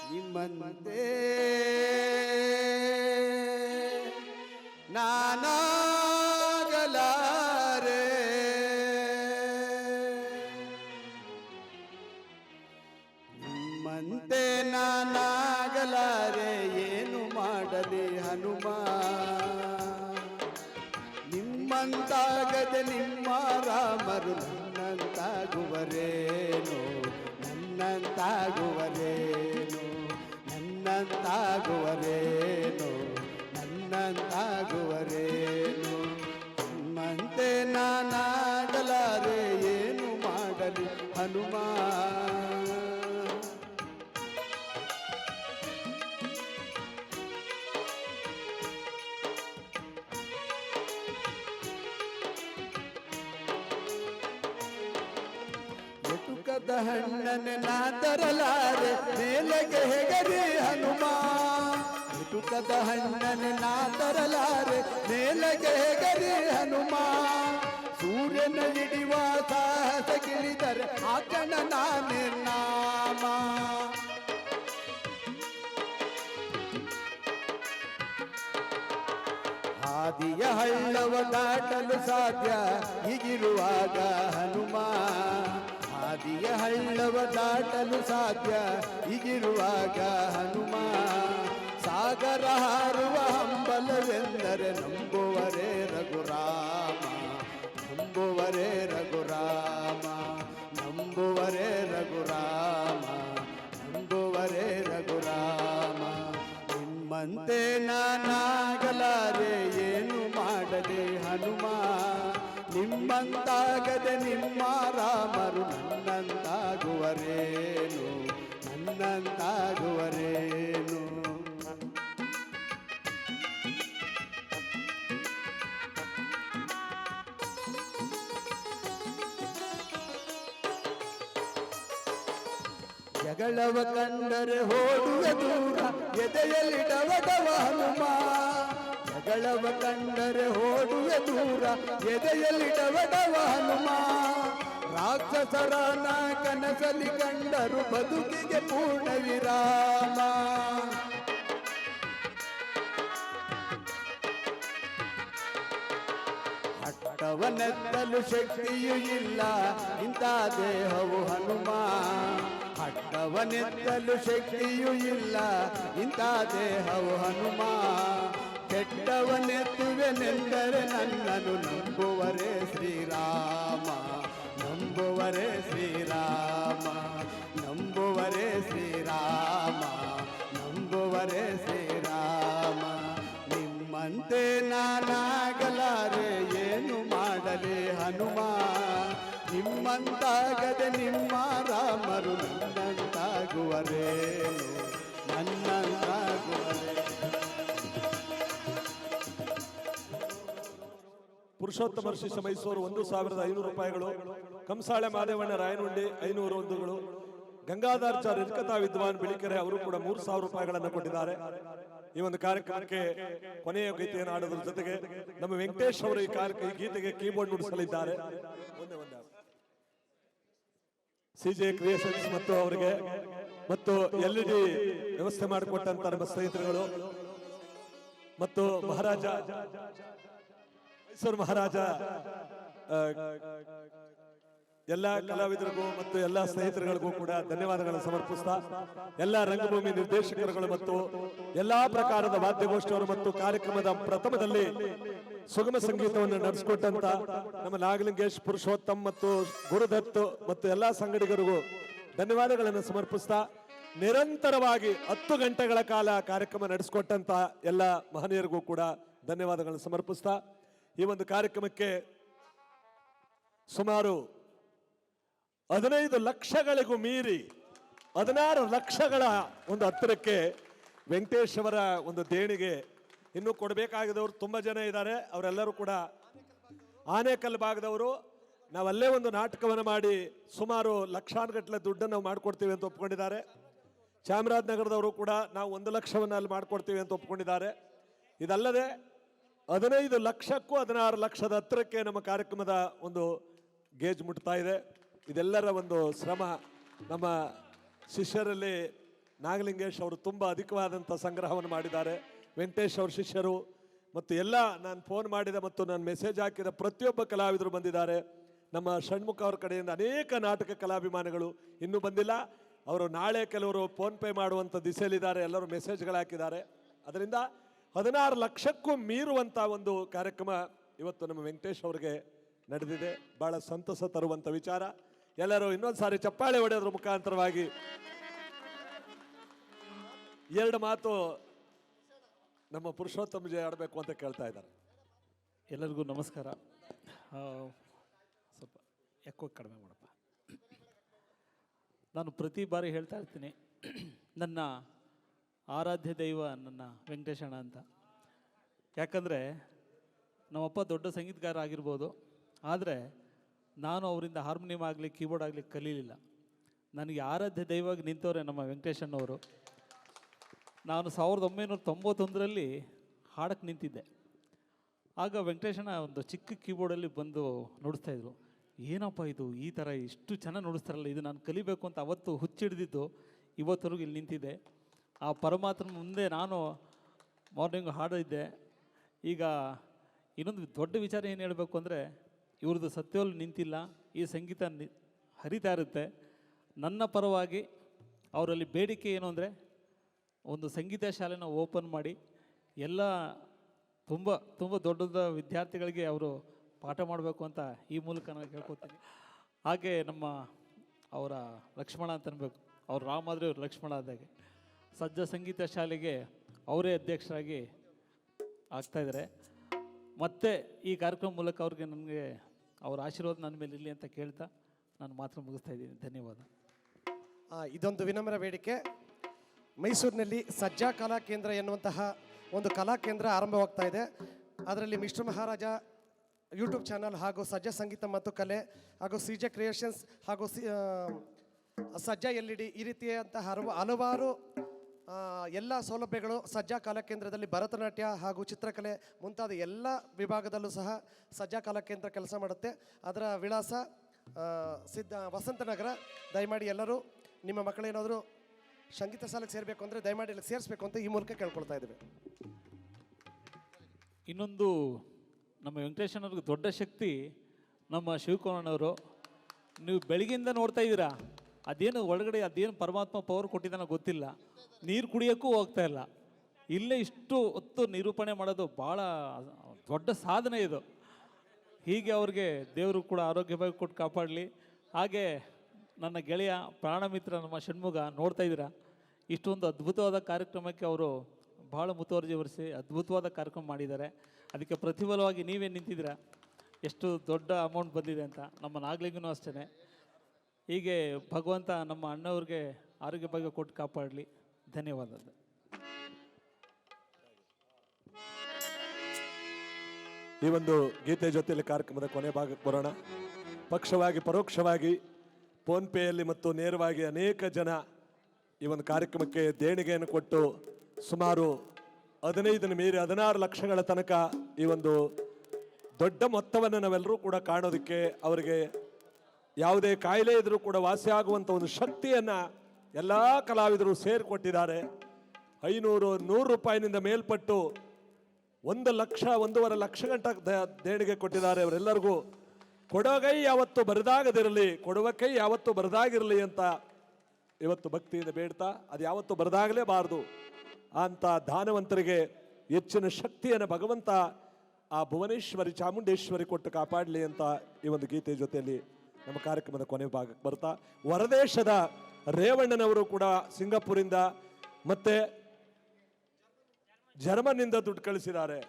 ನಿಮ್ಮಂತೆ ನಾನಾಗಲಾರೆ ನಿಮ್ಮಂತೆ ನಾನಾಗಲಾರೆ ಏನು ಮಾಡಲಿ ಹನುಮ ನಿಮ್ಮಂತಾಗದೆ ನಿಮ್ಮ ರಾಮರು ನನ್ನಂತಾಗುವರೇನು ನನ್ನಂತಾಗುವರೇನು ನನ್ನಂತಾಗುವರೇನು ನನ್ನಂತಾಗುವರೇನು ನಿಮ್ಮಂತೆ ನಾನಾಗಲಾರೆ ಏನು ಮಾಡಲಿ ಹನುಮ ಎಟುಕದ ಹಣ್ಣನೆ ನಾ ತರಲಾರೆ ಮೇಲೆಗೆ ಹೆಗರಿ ಹನುಮ ಎಟುಕದ ಹಣ್ಣನೆ ನಾ ತರಲಾರೆ ಮೇಲೆಗೆ ಹೆಗರಿ ಹನುಮ ಸೂರ್ಯನ ಹಿಡಿಯುವ ಸಾಹಸ ಗಿಳಿದರೆ ಆತನ ನಾನೇ ನಾಮ ಹಾದಿಯ ಹಳ್ಳವ ದಾಟಲು ಸಾಧ್ಯ ಹೀಗಿರುವಾಗ ಹನುಮ ಹಾದಿಯ ಹಳ್ಳವ ದಾಟಲು ಸಾಧ್ಯ ಹೀಗಿರುವಾಗ ಹನುಮ ಸಾಗರ ಹಾರುವ ಹಂಬಲವೆಂದರೆ ನಂಬುವರೇ ರಘುರಾಮ ನಂಬುವರೇ ರಘುರಾಮ ನಂಬುವರೇ ರಘುರಾಮ ನಂಬುವರೇ ರಘುರಾಮ ನಿಮ್ಮಂತೆ ನಾನಾಗಲಾರೆ ಏನು ಮಾಡಲಿ ಹನುಮ ನಿಮ್ಮಂತಾಗದೆ ನಿಮ್ಮ ರಾಮರು ನನ್ನಂತಾಗುವರೇನು ನನ್ನಂತಾಗುವರೇನು ಜಗಳವ ಕಂಡರೆ ಹೋಡುವ ದೂರ ಎದೆಯಲ್ಲಿ ಡವಡವ ಹನುಮ ಜಗಳವ ಕಂಡರೆ ಹೋಡುವ ದೂರ ಎದೆಯಲ್ಲಿ ಡವಡವ ಹನುಮ ರಾಕ್ಷಸರನ ಕನಸಲಿ ಕಂಡರು ಬದುಕಿಗೆ ಪೂರ್ಣ ವಿರಾಮ ಹಟ್ಟವನೆತ್ತಲು ಶಕ್ತಿಯೂ ಇಲ್ಲ ಇಂಥ ದೇಹವು ಹನುಮ ಹಟ್ಟವನೆತ್ತಲು ಶಕ್ತಿಯೂ ಇಲ್ಲ ಇಂಥ ದೇಹವು ಹನುಮ ಕೆಟ್ಟವನೆತ್ತುವೆನೆಂದರೆ ನನ್ನನ್ನು ನಂಬುವರೇ ಶ್ರೀರಾಮ ನಂಬುವರೇ ಶ್ರೀರಾಮ ನಂಬುವರೇ ಶ್ರೀರಾಮ ನಂಬುವರೇ ಶ್ರೀರಾಮ ನಿಮ್ಮಂತೆ ನಾನಾಗಲಾರೆ ಏನು ಮಾಡಲಿ ಹನುಮ ನಿಮ್ಮಂತಾಗದೆ ನಿಮ್ಮ ರಾಮರು ನನ್ನಂತಾಗುವರೇನು ನನ್ನಂತಾಗುವರೇನು ಪುರುಷೋತ್ತಮ ಶಿಷ್ಯ ಮೈಸೂರು 1,500 ರೂಪಾಯಿಗಳು. ಕಂಸಾಳೆ ಮಾದೇವಣ್ಣ ರಾಯನುಂಡಿ 500 ಒಂದುಗಳು. ಗಂಗಾಧಾರ್ಚಾರ್ಯ ಇರ್ಕತಾ ವಿದ್ವಾನ್ ಬಿಳಿಕೆರೆ ಅವರು ಕೂಡ 3,000 ರೂಪಾಯಿಗಳನ್ನು ಕೊಟ್ಟಿದ್ದಾರೆ. ಈ ಒಂದು ಕಾರ್ಯಕ್ರಮಕ್ಕೆ ಕೊನೆಯ ಗೀತೆಯನ್ನು ಆಡೋದ್ರ ಜೊತೆಗೆ ನಮ್ಮ ವೆಂಕಟೇಶ್ ಅವರು ಈ ಗೀತೆಗೆ ಕೀಬೋರ್ಡ್ ನುಡಿಸಲಿದ್ದಾರೆ. ಸಿಜೆ ಕ್ರಿಯೇಷನ್ಸ್ ಮತ್ತು ಅವರಿಗೆ ಮತ್ತು LED ವ್ಯವಸ್ಥೆ ಮಾಡಿಕೊಟ್ಟಂತ ನಮ್ಮ ಸ್ನೇಹಿತರುಗಳು ಮತ್ತು ಮಹಾರಾಜ ಮೈಸೂರು ಮಹಾರಾಜ ಎಲ್ಲ ಕಲಾವಿದರಿಗೂ ಮತ್ತು ಎಲ್ಲ ಸ್ನೇಹಿತರುಗಳಿಗೂ ಕೂಡ ಧನ್ಯವಾದಗಳನ್ನು ಸಮರ್ಪಿಸ್ತಾ ಎಲ್ಲ ರಂಗಭೂಮಿ ನಿರ್ದೇಶಕರುಗಳು ಮತ್ತು ಎಲ್ಲಾ ಪ್ರಕಾರದ ವಾದ್ಯಗೋಷ್ಠಿಯವರು ಮತ್ತು ಕಾರ್ಯಕ್ರಮದ ಪ್ರಥಮದಲ್ಲಿ ಸುಗಮ ಸಂಗೀತವನ್ನು ನಡೆಸಿಕೊಟ್ಟಂತ ನಮ್ಮ ನಾಗಲಿಂಗೇಶ್ ಪುರುಷೋತ್ತಮ್ ಮತ್ತು ಗುರುದತ್ ಮತ್ತು ಎಲ್ಲಾ ಸಂಗಡಿಗರಿಗೂ ಧನ್ಯವಾದಗಳನ್ನು ಸಮರ್ಪಿಸ್ತಾ ನಿರಂತರವಾಗಿ 10 ಗಂಟೆಗಳ ಕಾಲ ಕಾರ್ಯಕ್ರಮ ನಡೆಸಿಕೊಟ್ಟಂತ ಎಲ್ಲ ಮಹನೀಯರಿಗೂ ಕೂಡ ಧನ್ಯವಾದಗಳನ್ನು ಸಮರ್ಪಿಸ್ತಾ ಈ ಒಂದು ಕಾರ್ಯಕ್ರಮಕ್ಕೆ ಸುಮಾರು 15 ಲಕ್ಷಗಳಿಗೂ ಮೀರಿ 16 ಲಕ್ಷಗಳ ಒಂದು ಹತ್ತಿರಕ್ಕೆ ವೆಂಕಟೇಶ್ ಅವರ ಒಂದು ದೇಣಿಗೆ ಇನ್ನೂ ಕೊಡಬೇಕಾಗಿದ್ದವರು ತುಂಬಾ ಜನ ಇದ್ದಾರೆ. ಅವರೆಲ್ಲರೂ ಕೂಡ ಆನೇಕಲ್ ಭಾಗದವರು. ನಾವಲ್ಲೇ ಒಂದು ನಾಟಕವನ್ನು ಮಾಡಿ ಸುಮಾರು ಲಕ್ಷಾನುಗಟ್ಟಲೆ ದುಡ್ಡನ್ನು ನಾವು ಮಾಡಿಕೊಡ್ತೀವಿ ಅಂತ ಒಪ್ಕೊಂಡಿದ್ದಾರೆ. ಚಾಮರಾಜನಗರದವರು ಕೂಡ ನಾವು 1 ಲಕ್ಷವನ್ನು ಅಲ್ಲಿ ಮಾಡಿಕೊಡ್ತೀವಿ ಅಂತ ಒಪ್ಕೊಂಡಿದ್ದಾರೆ. ಇದಲ್ಲದೆ 15 ಲಕ್ಷಕ್ಕೂ 16 ಲಕ್ಷದ ಹತ್ತಿರಕ್ಕೆ ನಮ್ಮ ಕಾರ್ಯಕ್ರಮದ ಒಂದು ಗೇಜ್ ಮುಟ್ತಾ ಇದೆ. ಇದೆಲ್ಲರ ಒಂದು ಶ್ರಮ ನಮ್ಮ ಶಿಷ್ಯರಲ್ಲಿ ನಾಗಲಿಂಗೇಶ್ ಅವರು ತುಂಬ ಅಧಿಕವಾದಂಥ ಸಂಗ್ರಹವನ್ನು ಮಾಡಿದ್ದಾರೆ. ವೆಂಕಟೇಶ್ ಅವ್ರ ಶಿಷ್ಯರು ಮತ್ತು ಎಲ್ಲ ನಾನು ಫೋನ್ ಮಾಡಿದ ಮತ್ತು ನಾನು ಮೆಸೇಜ್ ಹಾಕಿದ ಪ್ರತಿಯೊಬ್ಬ ಕಲಾವಿದರು ಬಂದಿದ್ದಾರೆ. ನಮ್ಮ ಷಣ್ಮುಖ ಅವ್ರ ಕಡೆಯಿಂದ ಅನೇಕ ನಾಟಕ ಕಲಾಭಿಮಾನಿಗಳು ಇನ್ನೂ ಬಂದಿಲ್ಲ. ಅವರು ನಾಳೆ ಕೆಲವರು ಫೋನ್ ಪೇ ಮಾಡುವಂಥ ದಿಸೆಯಲ್ಲಿದ್ದಾರೆ, ಎಲ್ಲರೂ ಮೆಸೇಜ್ಗಳು ಹಾಕಿದ್ದಾರೆ. ಅದರಿಂದ 16 ಲಕ್ಷಕ್ಕೂ ಮೀರುವಂಥ ಒಂದು ಕಾರ್ಯಕ್ರಮ ಇವತ್ತು ನಮ್ಮ ವೆಂಕಟೇಶ್ ಅವರಿಗೆ ನಡೆದಿದೆ. ಭಾಳ ಸಂತಸ ತರುವಂಥ ವಿಚಾರ. ಎಲ್ಲರೂ ಇನ್ನೊಂದು ಸಾರಿ ಚಪ್ಪಾಳೆ ಹೊಡೆಯೋದ್ರ ಮುಖಾಂತರವಾಗಿ 2 ಮಾತು ನಮ್ಮ ಪುರುಷೋತ್ತಮ ಜಯ ಆಡಬೇಕು ಅಂತ ಕೇಳ್ತಾ ಇದ್ದಾರೆ. ಎಲ್ಲರಿಗೂ ನಮಸ್ಕಾರ. ಸ್ವಲ್ಪ ಎಕ್ಕೋ ಕಡಿಮೆ ಮಾಡಪ್ಪ. ನಾನು ಪ್ರತಿ ಬಾರಿ ಹೇಳ್ತಾ ಇರ್ತೀನಿ, ನನ್ನ ಆರಾಧ್ಯ ದೈವ ನನ್ನ ವೆಂಕಟೇಶಣ್ಣ ಅಂತ. ಯಾಕಂದರೆ ನಮ್ಮಪ್ಪ ದೊಡ್ಡ ಸಂಗೀತಗಾರ ಆಗಿರ್ಬೋದು, ಆದರೆ ನಾನು ಅವರಿಂದ ಹಾರ್ಮೋನಿಯಂ ಆಗಲಿ ಕೀಬೋರ್ಡ್ ಆಗಲಿ ಕಲೀಲಿಲ್ಲ. ನನಗೆ ಆರಾಧ್ಯ ದೈವವಾಗಿ ನಿಂತವರೇ ನಮ್ಮ ವೆಂಕಟೇಶಣ್ಣವರು. ನಾನು 1991ರಲ್ಲಿ ಹಾಡಕ್ಕೆ ನಿಂತಿದ್ದೆ. ಆಗ ವೆಂಕಟೇಶಣ್ಣ ಒಂದು ಚಿಕ್ಕ ಕೀಬೋರ್ಡಲ್ಲಿ ಬಂದು ನುಡಿಸ್ತಾಯಿದ್ರು. ಏನಪ್ಪ ಇದು ಈ ಥರ ಇಷ್ಟು ಚೆನ್ನಾಗಿ ನುಡಿಸ್ತಾರಲ್ಲ, ಇದು ನಾನು ಕಲಿಬೇಕು ಅಂತ ಅವತ್ತು ಹುಚ್ಚಿಡ್ದಿದ್ದು ಇವತ್ತರೆಗೂ ಇಲ್ಲಿ ನಿಂತಿದ್ದೆ. ಆ ಪರಮಾತ್ಮ ಮುಂದೆ ನಾನು ಮಾರ್ನಿಂಗ್ ಹಾಡಿದ್ದೆ. ಈಗ ಇನ್ನೊಂದು ದೊಡ್ಡ ವಿಚಾರ ಏನು ಹೇಳಬೇಕು ಅಂದರೆ, ಇವ್ರದ್ದು ಸತ್ಯವಲ್ಲಿ ನಿಂತಿಲ್ಲ, ಈ ಸಂಗೀತ ಹರಿತಾ ಇರುತ್ತೆ. ನನ್ನ ಪರವಾಗಿ ಅವರಲ್ಲಿ ಬೇಡಿಕೆ ಏನು ಅಂದರೆ, ಒಂದು ಸಂಗೀತ ಶಾಲೆನ ಓಪನ್ ಮಾಡಿ ಎಲ್ಲ ತುಂಬ ತುಂಬ ದೊಡ್ಡ ವಿದ್ಯಾರ್ಥಿಗಳಿಗೆ ಅವರು ಪಾಠ ಮಾಡಬೇಕು ಅಂತ ಈ ಮೂಲಕ ನಾನು ಕೇಳ್ಕೊತೀನಿ. ಹಾಗೆ ನಮ್ಮ ಅವರ ಲಕ್ಷ್ಮಣ ಅಂತ ಅನ್ಬೇಕು, ಅವ್ರು ರಾಮ ಆದರೆ ಇವ್ರು ಲಕ್ಷ್ಮಣ ಆದಾಗೆ ಸಜ್ಜ ಸಂಗೀತ ಶಾಲೆಗೆ ಅವರೇ ಅಧ್ಯಕ್ಷರಾಗಿ ಆಗ್ತಾಯಿದ್ದಾರೆ. ಮತ್ತು ಈ ಕಾರ್ಯಕ್ರಮ ಮೂಲಕ ಅವ್ರಿಗೆ ನನಗೆ ಅವರ ಆಶೀರ್ವಾದ ನನ್ನ ಮೇಲೆ ಇರಲಿ ಅಂತ ಕೇಳ್ತಾ ನಾನು ಮಾತ್ರ ಮುಗಿಸ್ತಾ ಇದ್ದೀನಿ. ಧನ್ಯವಾದ. ಇದೊಂದು ವಿನಮ್ರ ಬೇಡಿಕೆ. ಮೈಸೂರಿನಲ್ಲಿ ಸಜ್ಜಾ ಕಲಾ ಕೇಂದ್ರ ಎನ್ನುವಂತಹ ಒಂದು ಕಲಾ ಕೇಂದ್ರ ಆರಂಭವಾಗ್ತಾ ಇದೆ. ಅದರಲ್ಲಿ ಮಿಸ್ಟರ್ ಮಹಾರಾಜ ಯೂಟ್ಯೂಬ್ ಚಾನಲ್ ಹಾಗೂ ಸಜ್ಜಾ ಸಂಗೀತ ಮತ್ತು ಕಲೆ ಹಾಗೂ CJ ಕ್ರಿಯೇಷನ್ಸ್ ಹಾಗೂ ಸಜ್ಜಾ LED ಈ ರೀತಿಯಂತಹ ಹಲವಾರು ಎಲ್ಲ ಸೌಲಭ್ಯಗಳು ಸಜ್ಜಾ ಕಲಾ ಕೇಂದ್ರದಲ್ಲಿ ಭರತನಾಟ್ಯ ಹಾಗೂ ಚಿತ್ರಕಲೆ ಮುಂತಾದ ಎಲ್ಲ ವಿಭಾಗದಲ್ಲೂ ಸಹ ಸಜ್ಜಾ ಕಲಾ ಕೇಂದ್ರ ಕೆಲಸ ಮಾಡುತ್ತೆ. ಅದರ ವಿಳಾಸ ವಸಂತನಗರ. ದಯಮಾಡಿ ಎಲ್ಲರೂ ನಿಮ್ಮ ಮಕ್ಕಳೇನಾದರೂ ಸಂಗೀತ ಶಾಲೆಗೆ ಸೇರಬೇಕು ಅಂದರೆ ದಯಮಾಡಿ ಇಲ್ಲಿ ಸೇರಿಸಬೇಕು ಅಂತ ಈ ಮೂಲಕ ಕೇಳ್ಕೊಳ್ತಾ ಇದ್ದೇವೆ. ಇನ್ನೊಂದು ನಮ್ಮ ವೆಂಕಟೇಶನವ್ರಿಗೆ ದೊಡ್ಡ ಶಕ್ತಿ ನಮ್ಮ ಶಿವಕುಮಾರನವರು. ನೀವು ಬೆಳಗ್ಗೆಯಿಂದ ನೋಡ್ತಾ ಇದ್ದೀರಾ, ಅದೇನು ಒಳಗಡೆ ಅದೇನು ಪರಮಾತ್ಮ ಪವರ್ ಕೊಟ್ಟಿದ್ದಾನೋ ಗೊತ್ತಿಲ್ಲ, ನೀರು ಕುಡಿಯೋಕ್ಕೂ ಹೋಗ್ತಾ ಇಲ್ಲ. ಇಲ್ಲೇ ಇಷ್ಟು ಹೊತ್ತು ನಿರೂಪಣೆ ಮಾಡೋದು ಭಾಳ ದೊಡ್ಡ ಸಾಧನೆ ಇದು. ಹೀಗೆ ಅವ್ರಿಗೆ ದೇವರು ಕೂಡ ಆರೋಗ್ಯವಾಗಿ ಕೊಟ್ಟು ಕಾಪಾಡಲಿ. ಹಾಗೆ ನನ್ನ ಗೆಳೆಯ ಪ್ರಾಣಮಿತ್ರ ನಮ್ಮ ಷಣ್ಮುಖ ನೋಡ್ತಾ ಇದ್ದೀರಾ, ಇಷ್ಟೊಂದು ಅದ್ಭುತವಾದ ಕಾರ್ಯಕ್ರಮಕ್ಕೆ ಅವರು ಭಾಳ ಮುತುವರ್ಜಿ ವಹಿಸಿ ಅದ್ಭುತವಾದ ಕಾರ್ಯಕ್ರಮ ಮಾಡಿದ್ದಾರೆ. ಅದಕ್ಕೆ ಪ್ರತಿಫಲವಾಗಿ ನೀವೇ ನಿಂತಿದ್ದೀರಾ, ಎಷ್ಟು ದೊಡ್ಡ ಅಮೌಂಟ್ ಬಂದಿದೆ ಅಂತ. ನಮ್ಮ ನಾಗಲಿಂಗನೂ ಅಷ್ಟೇ. ಹೀಗೆ ಭಗವಂತ ನಮ್ಮ ಅಣ್ಣವ್ರಿಗೆ ಆರೋಗ್ಯ ಭಾಗ್ಯ ಕೊಟ್ಟು ಕಾಪಾಡಲಿ. ಧನ್ಯವಾದ. ಈ ಒಂದು ಗೀತೆ ಜೊತೆಯಲ್ಲಿ ಕಾರ್ಯಕ್ರಮದ ಕೊನೆ ಭಾಗಕ್ಕೆ ಬರೋಣ. ಪಕ್ಷವಾಗಿ ಪರೋಕ್ಷವಾಗಿ ಫೋನ್ಪೇಯಲ್ಲಿ ಮತ್ತು ನೇರವಾಗಿ ಅನೇಕ ಜನ ಈ ಒಂದು ಕಾರ್ಯಕ್ರಮಕ್ಕೆ ದೇಣಿಗೆಯನ್ನು ಕೊಟ್ಟು ಸುಮಾರು 15 ಮೀರಿ 16 ಲಕ್ಷಗಳ ತನಕ ಈ ಒಂದು ದೊಡ್ಡ ಮೊತ್ತವನ್ನು ನಾವೆಲ್ಲರೂ ಕೂಡ ಕಾಣೋದಕ್ಕೆ, ಅವರಿಗೆ ಯಾವುದೇ ಕಾಯಿಲೆ ಇದ್ರೂ ಕೂಡ ವಾಸಿ ಆಗುವಂಥ ಒಂದು ಶಕ್ತಿಯನ್ನು ಎಲ್ಲ ಕಲಾವಿದರು ಸೇರಿಕೊಟ್ಟಿದ್ದಾರೆ. 500-100 ರೂಪಾಯಿನಿಂದ ಮೇಲ್ಪಟ್ಟು 1 ಲಕ್ಷ 1.5 ಲಕ್ಷ ಗಂಟ ದೇಣಿಗೆ ಕೊಟ್ಟಿದ್ದಾರೆ. ಅವರೆಲ್ಲರಿಗೂ ಕೊಡೋ ಕೈ ಯಾವತ್ತು ಬರದಾಗದಿರಲಿ, ಕೊಡುವ ಕೈ ಯಾವತ್ತು ಬರದಾಗಿರಲಿ ಅಂತ ಇವತ್ತು ಭಕ್ತಿಯಿಂದ ಬೇಡ್ತಾ, ಅದು ಯಾವತ್ತು ಬರದಾಗಲೇಬಾರ್ದು ಅಂತ ದಾನವಂತರಿಗೆ ಹೆಚ್ಚಿನ ಶಕ್ತಿಯನ್ನು ಭಗವಂತ ಆ ಭುವನೇಶ್ವರಿ ಚಾಮುಂಡೇಶ್ವರಿ ಕೊಟ್ಟು ಕಾಪಾಡಲಿ ಅಂತ ಈ ಒಂದು ಗೀತೆ ಜೊತೆಯಲ್ಲಿ ನಮ್ಮ ಕಾರ್ಯಕ್ರಮದ ಕೊನೆ ಭಾಗಕ್ಕೆ ಬರ್ತಾ, ಹೊರದೇಶದ ರೇವಣ್ಣನವರು ಕೂಡ ಸಿಂಗಾಪುರಿಂದ ಮತ್ತೆ ಜರ್ಮನಿಂದ ದುಡ್ಡು ಕಳಿಸಿದ್ದಾರೆ.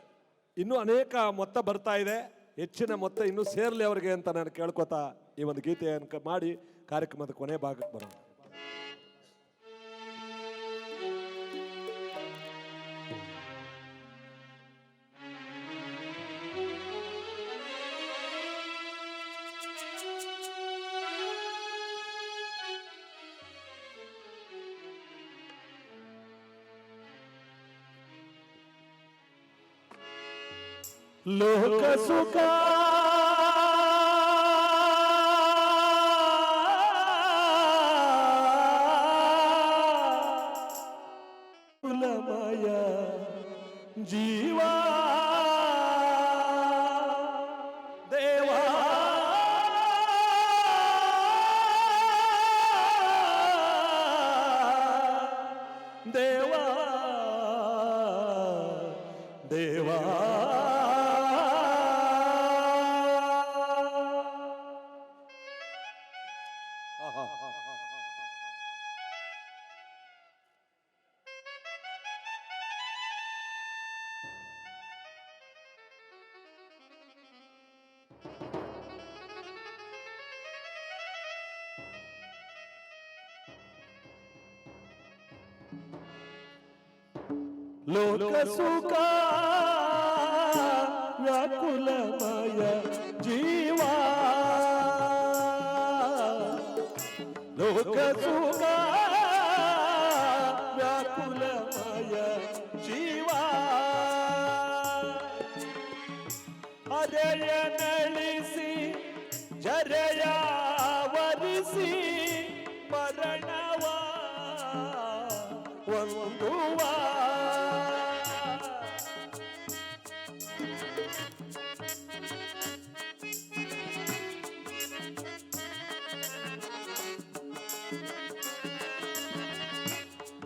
ಇನ್ನೂ ಅನೇಕ ಮೊತ್ತ ಬರ್ತಾ ಇದೆ, ಹೆಚ್ಚಿನ ಮೊತ್ತ ಇನ್ನೂ ಸೇರಲಿ ಅವರಿಗೆ ಅಂತ ನಾನು ಕೇಳ್ಕೊತಾ ಈ ಒಂದು ಗೀತೆಯನ್ನು ಮಾಡಿ ಕಾರ್ಯಕ್ರಮದ ಕೊನೆ ಭಾಗಕ್ಕೆ ಬರೋಣ. ಲೋಕ ಸುಖ ಕುಲಮಯ ಜೀವಾ ದೇವಾ ದೇವಾ ದೇವಾ ಲೋಕ ಸುಖ ವ್ಯಾಕುಲಮಯ ಜೀವ ಲೋಕ ಸುಖ ವ್ಯಾಕುಲಮಯ ಜೀವ ಅರೆಯ ನಳಿಸಿ ಜರೆಯ ವರಿಸಿ ಮರಣವ ಒಂದುವ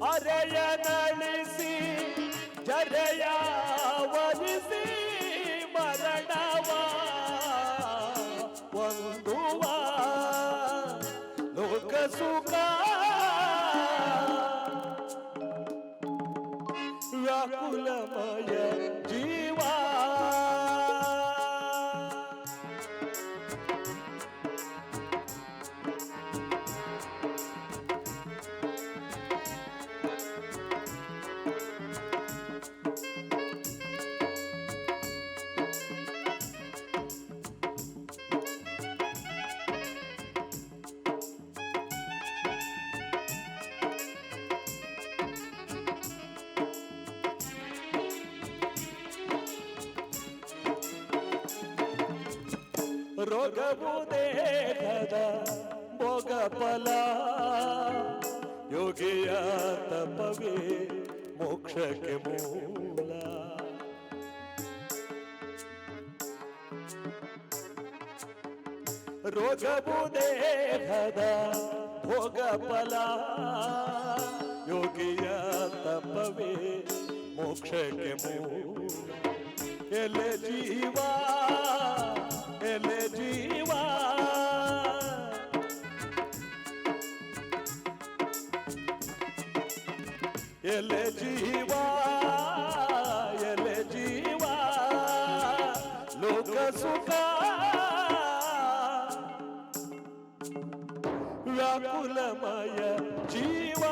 ಅರೆಯ ನಳಿಸಿ ಜರೆಯ ವರಿಸಿ ಮರಣವ ಒಂದುವ ಲೋಕ ಸುಖ ವ್ಯಾಕುಲಮಯ ಜೀವ ರೋಗವು ದೇಹದ ಭೋಗ ಫಲ ಯೋಗಿಯ ತಪವೇ ಮೋಕ್ಷಕ್ಕೆ ಮೂಲ ರೋಗವು ದೇಹದ ಭೋಗ ಫಲ ಯೋಗಿಯ ತಪವೇ ಮೋಕ್ಷಕ್ಕೆ ಮೂಲ ಎಲೆ ಜೀವ ಎಲೆ ಜೀವ ಎಲೆ ಜೀವ ಎಲೆ ಜೀವ ಲೋಕ ಸುಖ ವ್ಯಾಕುಲಮಯ ಜೀವ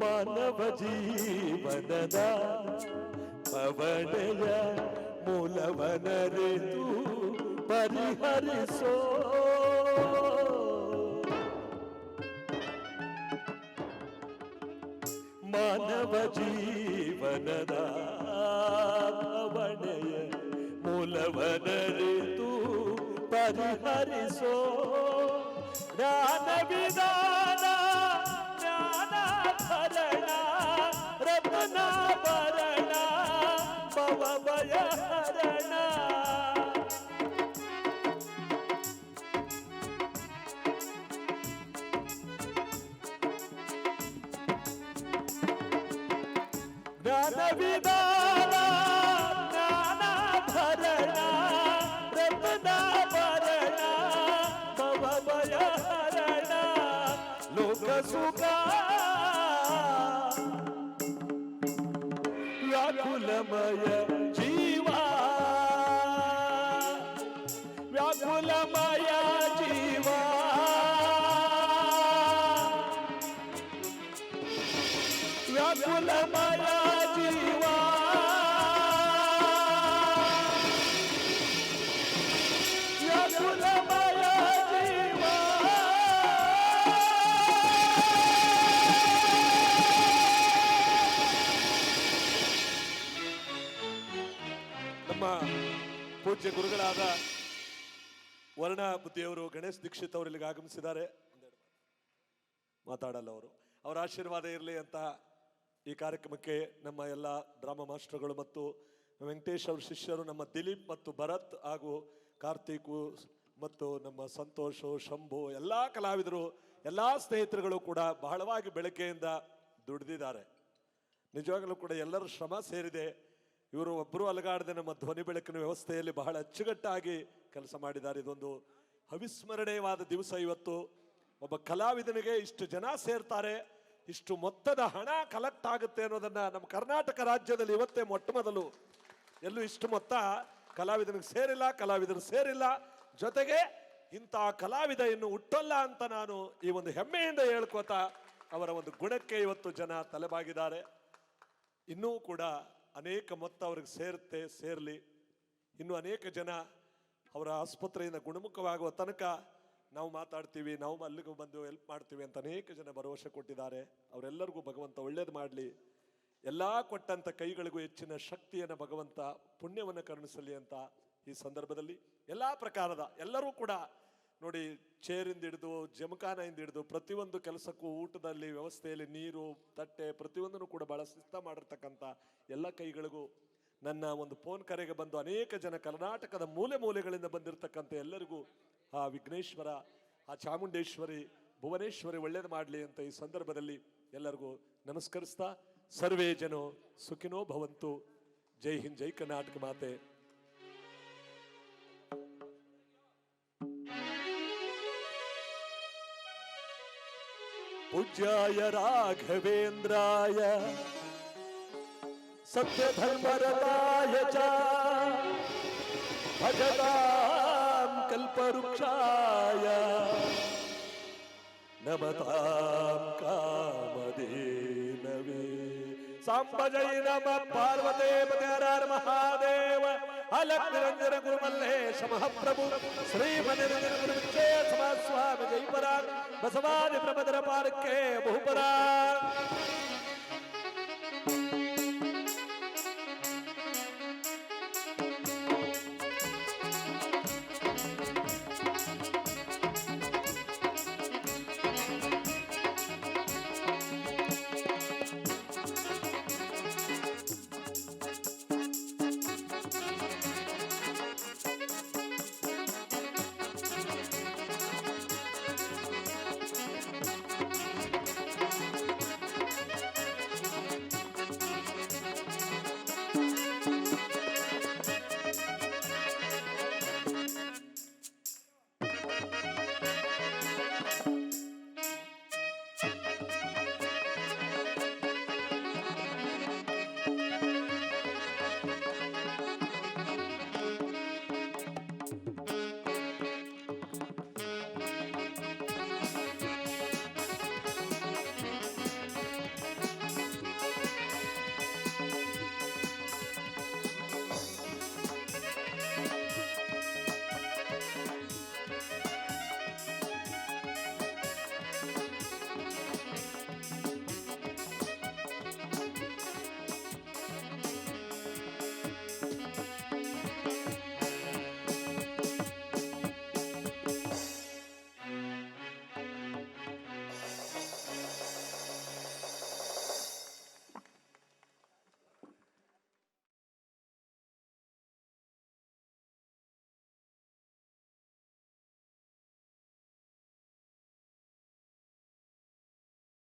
ಮಾನವ ಜೀವನದ ಪವಣೆಯ ಮೂಲವನರಿತು ಪರಿಹರಿಸೋ ಮಾನವ ಜೀವನದ ಪವಣೆಯ ಮೂಲವನರಿತು ಪರಿಹರಿಸೋ ಜ್ಞಾನ ವಿಧಾನ ಭರಣ ರತ್ನಾಭರಣ ಭವಭಯ ಹರಣ ಜ್ಞಾನ ವಿಧಾನ ಜ್ಞಾನಾಭರಣ ರತ್ನಾಭರಣ ಭವಭಯ ಸುಖ ವ್ಯಾಕುಲಮಯ ಜೀವ ವ್ಯಾಕುಲಮಯ ಜೀವ ವ್ಯಾಕುಲಮಯ ಜೀವ ವ್ಯಾಕುಲಮಯ ಜೀವ ನಮ್ಮ ಪೂಜ್ಯ ಗುರುಗಳಾದ ವರ್ಣ ಬುದ್ಧಿಯವರು ಗಣೇಶ್ ದೀಕ್ಷಿತ್ ಅವರು ಇಲ್ಲಿಗೆ ಆಗಮಿಸಿದ್ದಾರೆ. ಮಾತಾಡಲ್ಲ ಅವರು, ಅವರ ಆಶೀರ್ವಾದ ಇರಲಿ ಅಂತ ಈ ಕಾರ್ಯಕ್ರಮಕ್ಕೆ ನಮ್ಮ ಎಲ್ಲ ಡ್ರಾಮಾ ಮಾಸ್ಟರ್ಗಳು ಮತ್ತು ವೆಂಕಟೇಶ್ ಅವ್ರ ಶಿಷ್ಯರು, ನಮ್ಮ ದಿಲೀಪ್ ಮತ್ತು ಭರತ್ ಹಾಗೂ ಕಾರ್ತಿಕ್ ಮತ್ತು ನಮ್ಮ ಸಂತೋಷ್, ಶಂಭು, ಎಲ್ಲ ಕಲಾವಿದರು, ಎಲ್ಲ ಸ್ನೇಹಿತರುಗಳು ಕೂಡ ಬಹಳವಾಗಿ ಬೆಳಗ್ಗೆಯಿಂದ ದುಡಿದಿದ್ದಾರೆ. ನಿಜವಾಗಲೂ ಕೂಡ ಎಲ್ಲರ ಶ್ರಮ ಸೇರಿದೆ. ಇವರು ಒಬ್ಬರು ಅಲಗಾಡದೆ ನಮ್ಮ ಧ್ವನಿ ಬೆಳಕಿನ ವ್ಯವಸ್ಥೆಯಲ್ಲಿ ಬಹಳ ಅಚ್ಚುಕಟ್ಟಾಗಿ ಕೆಲಸ ಮಾಡಿದ್ದಾರೆ. ಇದೊಂದು ಅವಿಸ್ಮರಣೀಯವಾದ ದಿವಸ ಇವತ್ತು. ಒಬ್ಬ ಕಲಾವಿದನಿಗೆ ಇಷ್ಟು ಜನ ಸೇರ್ತಾರೆ, ಇಷ್ಟು ಮೊತ್ತದ ಹಣ ಕಲೆಕ್ಟ್ ಆಗುತ್ತೆ ಅನ್ನೋದನ್ನ ನಮ್ಮ ಕರ್ನಾಟಕ ರಾಜ್ಯದಲ್ಲಿ ಇವತ್ತೇ ಮೊಟ್ಟ ಮೊದಲು. ಎಲ್ಲೂ ಇಷ್ಟು ಮೊತ್ತ ಕಲಾವಿದನಿಗೆ ಸೇರಿಲ್ಲ, ಕಲಾವಿದರು ಸೇರಿಲ್ಲ. ಜೊತೆಗೆ ಇಂಥ ಕಲಾವಿದ ಇನ್ನು ಹುಟ್ಟಲ್ಲ ಅಂತ ನಾನು ಈ ಒಂದು ಹೆಮ್ಮೆಯಿಂದ ಹೇಳ್ಕೋತ ಅವರ ಒಂದು ಗುಣಕ್ಕೆ ಇವತ್ತು ಜನ ತಲೆಬಾಗಿದ್ದಾರೆ. ಇನ್ನೂ ಕೂಡ ಅನೇಕ ಮೊತ್ತ ಅವ್ರಿಗೆ ಸೇರಲಿ. ಇನ್ನು ಅನೇಕ ಜನ ಅವರ ಆಸ್ಪತ್ರೆಯಿಂದ ಗುಣಮುಖವಾಗುವ ತನಕ ನಾವು ಮಾತಾಡ್ತೀವಿ, ನಾವು ಅಲ್ಲಿಗೂ ಬಂದು ಹೆಲ್ಪ್ ಮಾಡ್ತೀವಿ ಅಂತ ಅನೇಕ ಜನ ಭರವಸೆ ಕೊಟ್ಟಿದ್ದಾರೆ. ಅವರೆಲ್ಲರಿಗೂ ಭಗವಂತ ಒಳ್ಳೇದು ಮಾಡಲಿ. ಎಲ್ಲ ಕೊಟ್ಟಂಥ ಕೈಗಳಿಗೂ ಹೆಚ್ಚಿನ ಶಕ್ತಿಯನ್ನು ಭಗವಂತ ಪುಣ್ಯವನ್ನು ಕರುಣಿಸಲಿ ಅಂತ ಈ ಸಂದರ್ಭದಲ್ಲಿ ಎಲ್ಲ ಪ್ರಕಾರದ ಎಲ್ಲರೂ ಕೂಡ ನೋಡಿ, ಚೇರಿಂದ ಹಿಡಿದು ಜಮಖಾನೆಯಿಂದ ಹಿಡಿದು ಪ್ರತಿಯೊಂದು ಕೆಲಸಕ್ಕೂ, ಊಟದಲ್ಲಿ ವ್ಯವಸ್ಥೆಯಲ್ಲಿ, ನೀರು ತಟ್ಟೆ ಪ್ರತಿಯೊಂದನ್ನು ಕೂಡ ಬಹಳ ಶಿಸ್ತ ಮಾಡಿರ್ತಕ್ಕಂಥ ಎಲ್ಲ ಕೈಗಳಿಗೂ ನನ್ನ ಒಂದು ಫೋನ್ ಕರೆಗೆ ಬಂದು ಅನೇಕ ಜನ ಕರ್ನಾಟಕದ ಮೂಲೆ ಮೂಲೆಗಳಿಂದ ಬಂದಿರತಕ್ಕಂಥ ಎಲ್ಲರಿಗೂ ಆ ವಿಘ್ನೇಶ್ವರ, ಆ ಚಾಮುಂಡೇಶ್ವರಿ, ಭುವನೇಶ್ವರಿ ಒಳ್ಳೇದು ಮಾಡಲಿ ಅಂತ ಈ ಸಂದರ್ಭದಲ್ಲಿ ಎಲ್ಲರಿಗೂ ನಮಸ್ಕರಿಸ್ತಾ, ಸರ್ವೇ ಜನೋ ಸುಖಿನೋ ಭವಂತು. ಜೈ ಹಿಂದ್, ಜೈ ಕರ್ನಾಟಕ ಮಾತೆ. पूज्याय राघवेन्द्राय सत्यधर्मरताय च भजतां कल्पवृक्षाय नमतां कामधेनवे. सांब जय नमः पार्वते पते हर हर महादेव. अलग निरंजन गुरुमल्लेश महाप्रभु श्रीमनिरंजन गुरुविच्छे स्वामी जय पराग बसवादि प्रबदर पारके बहुपराग.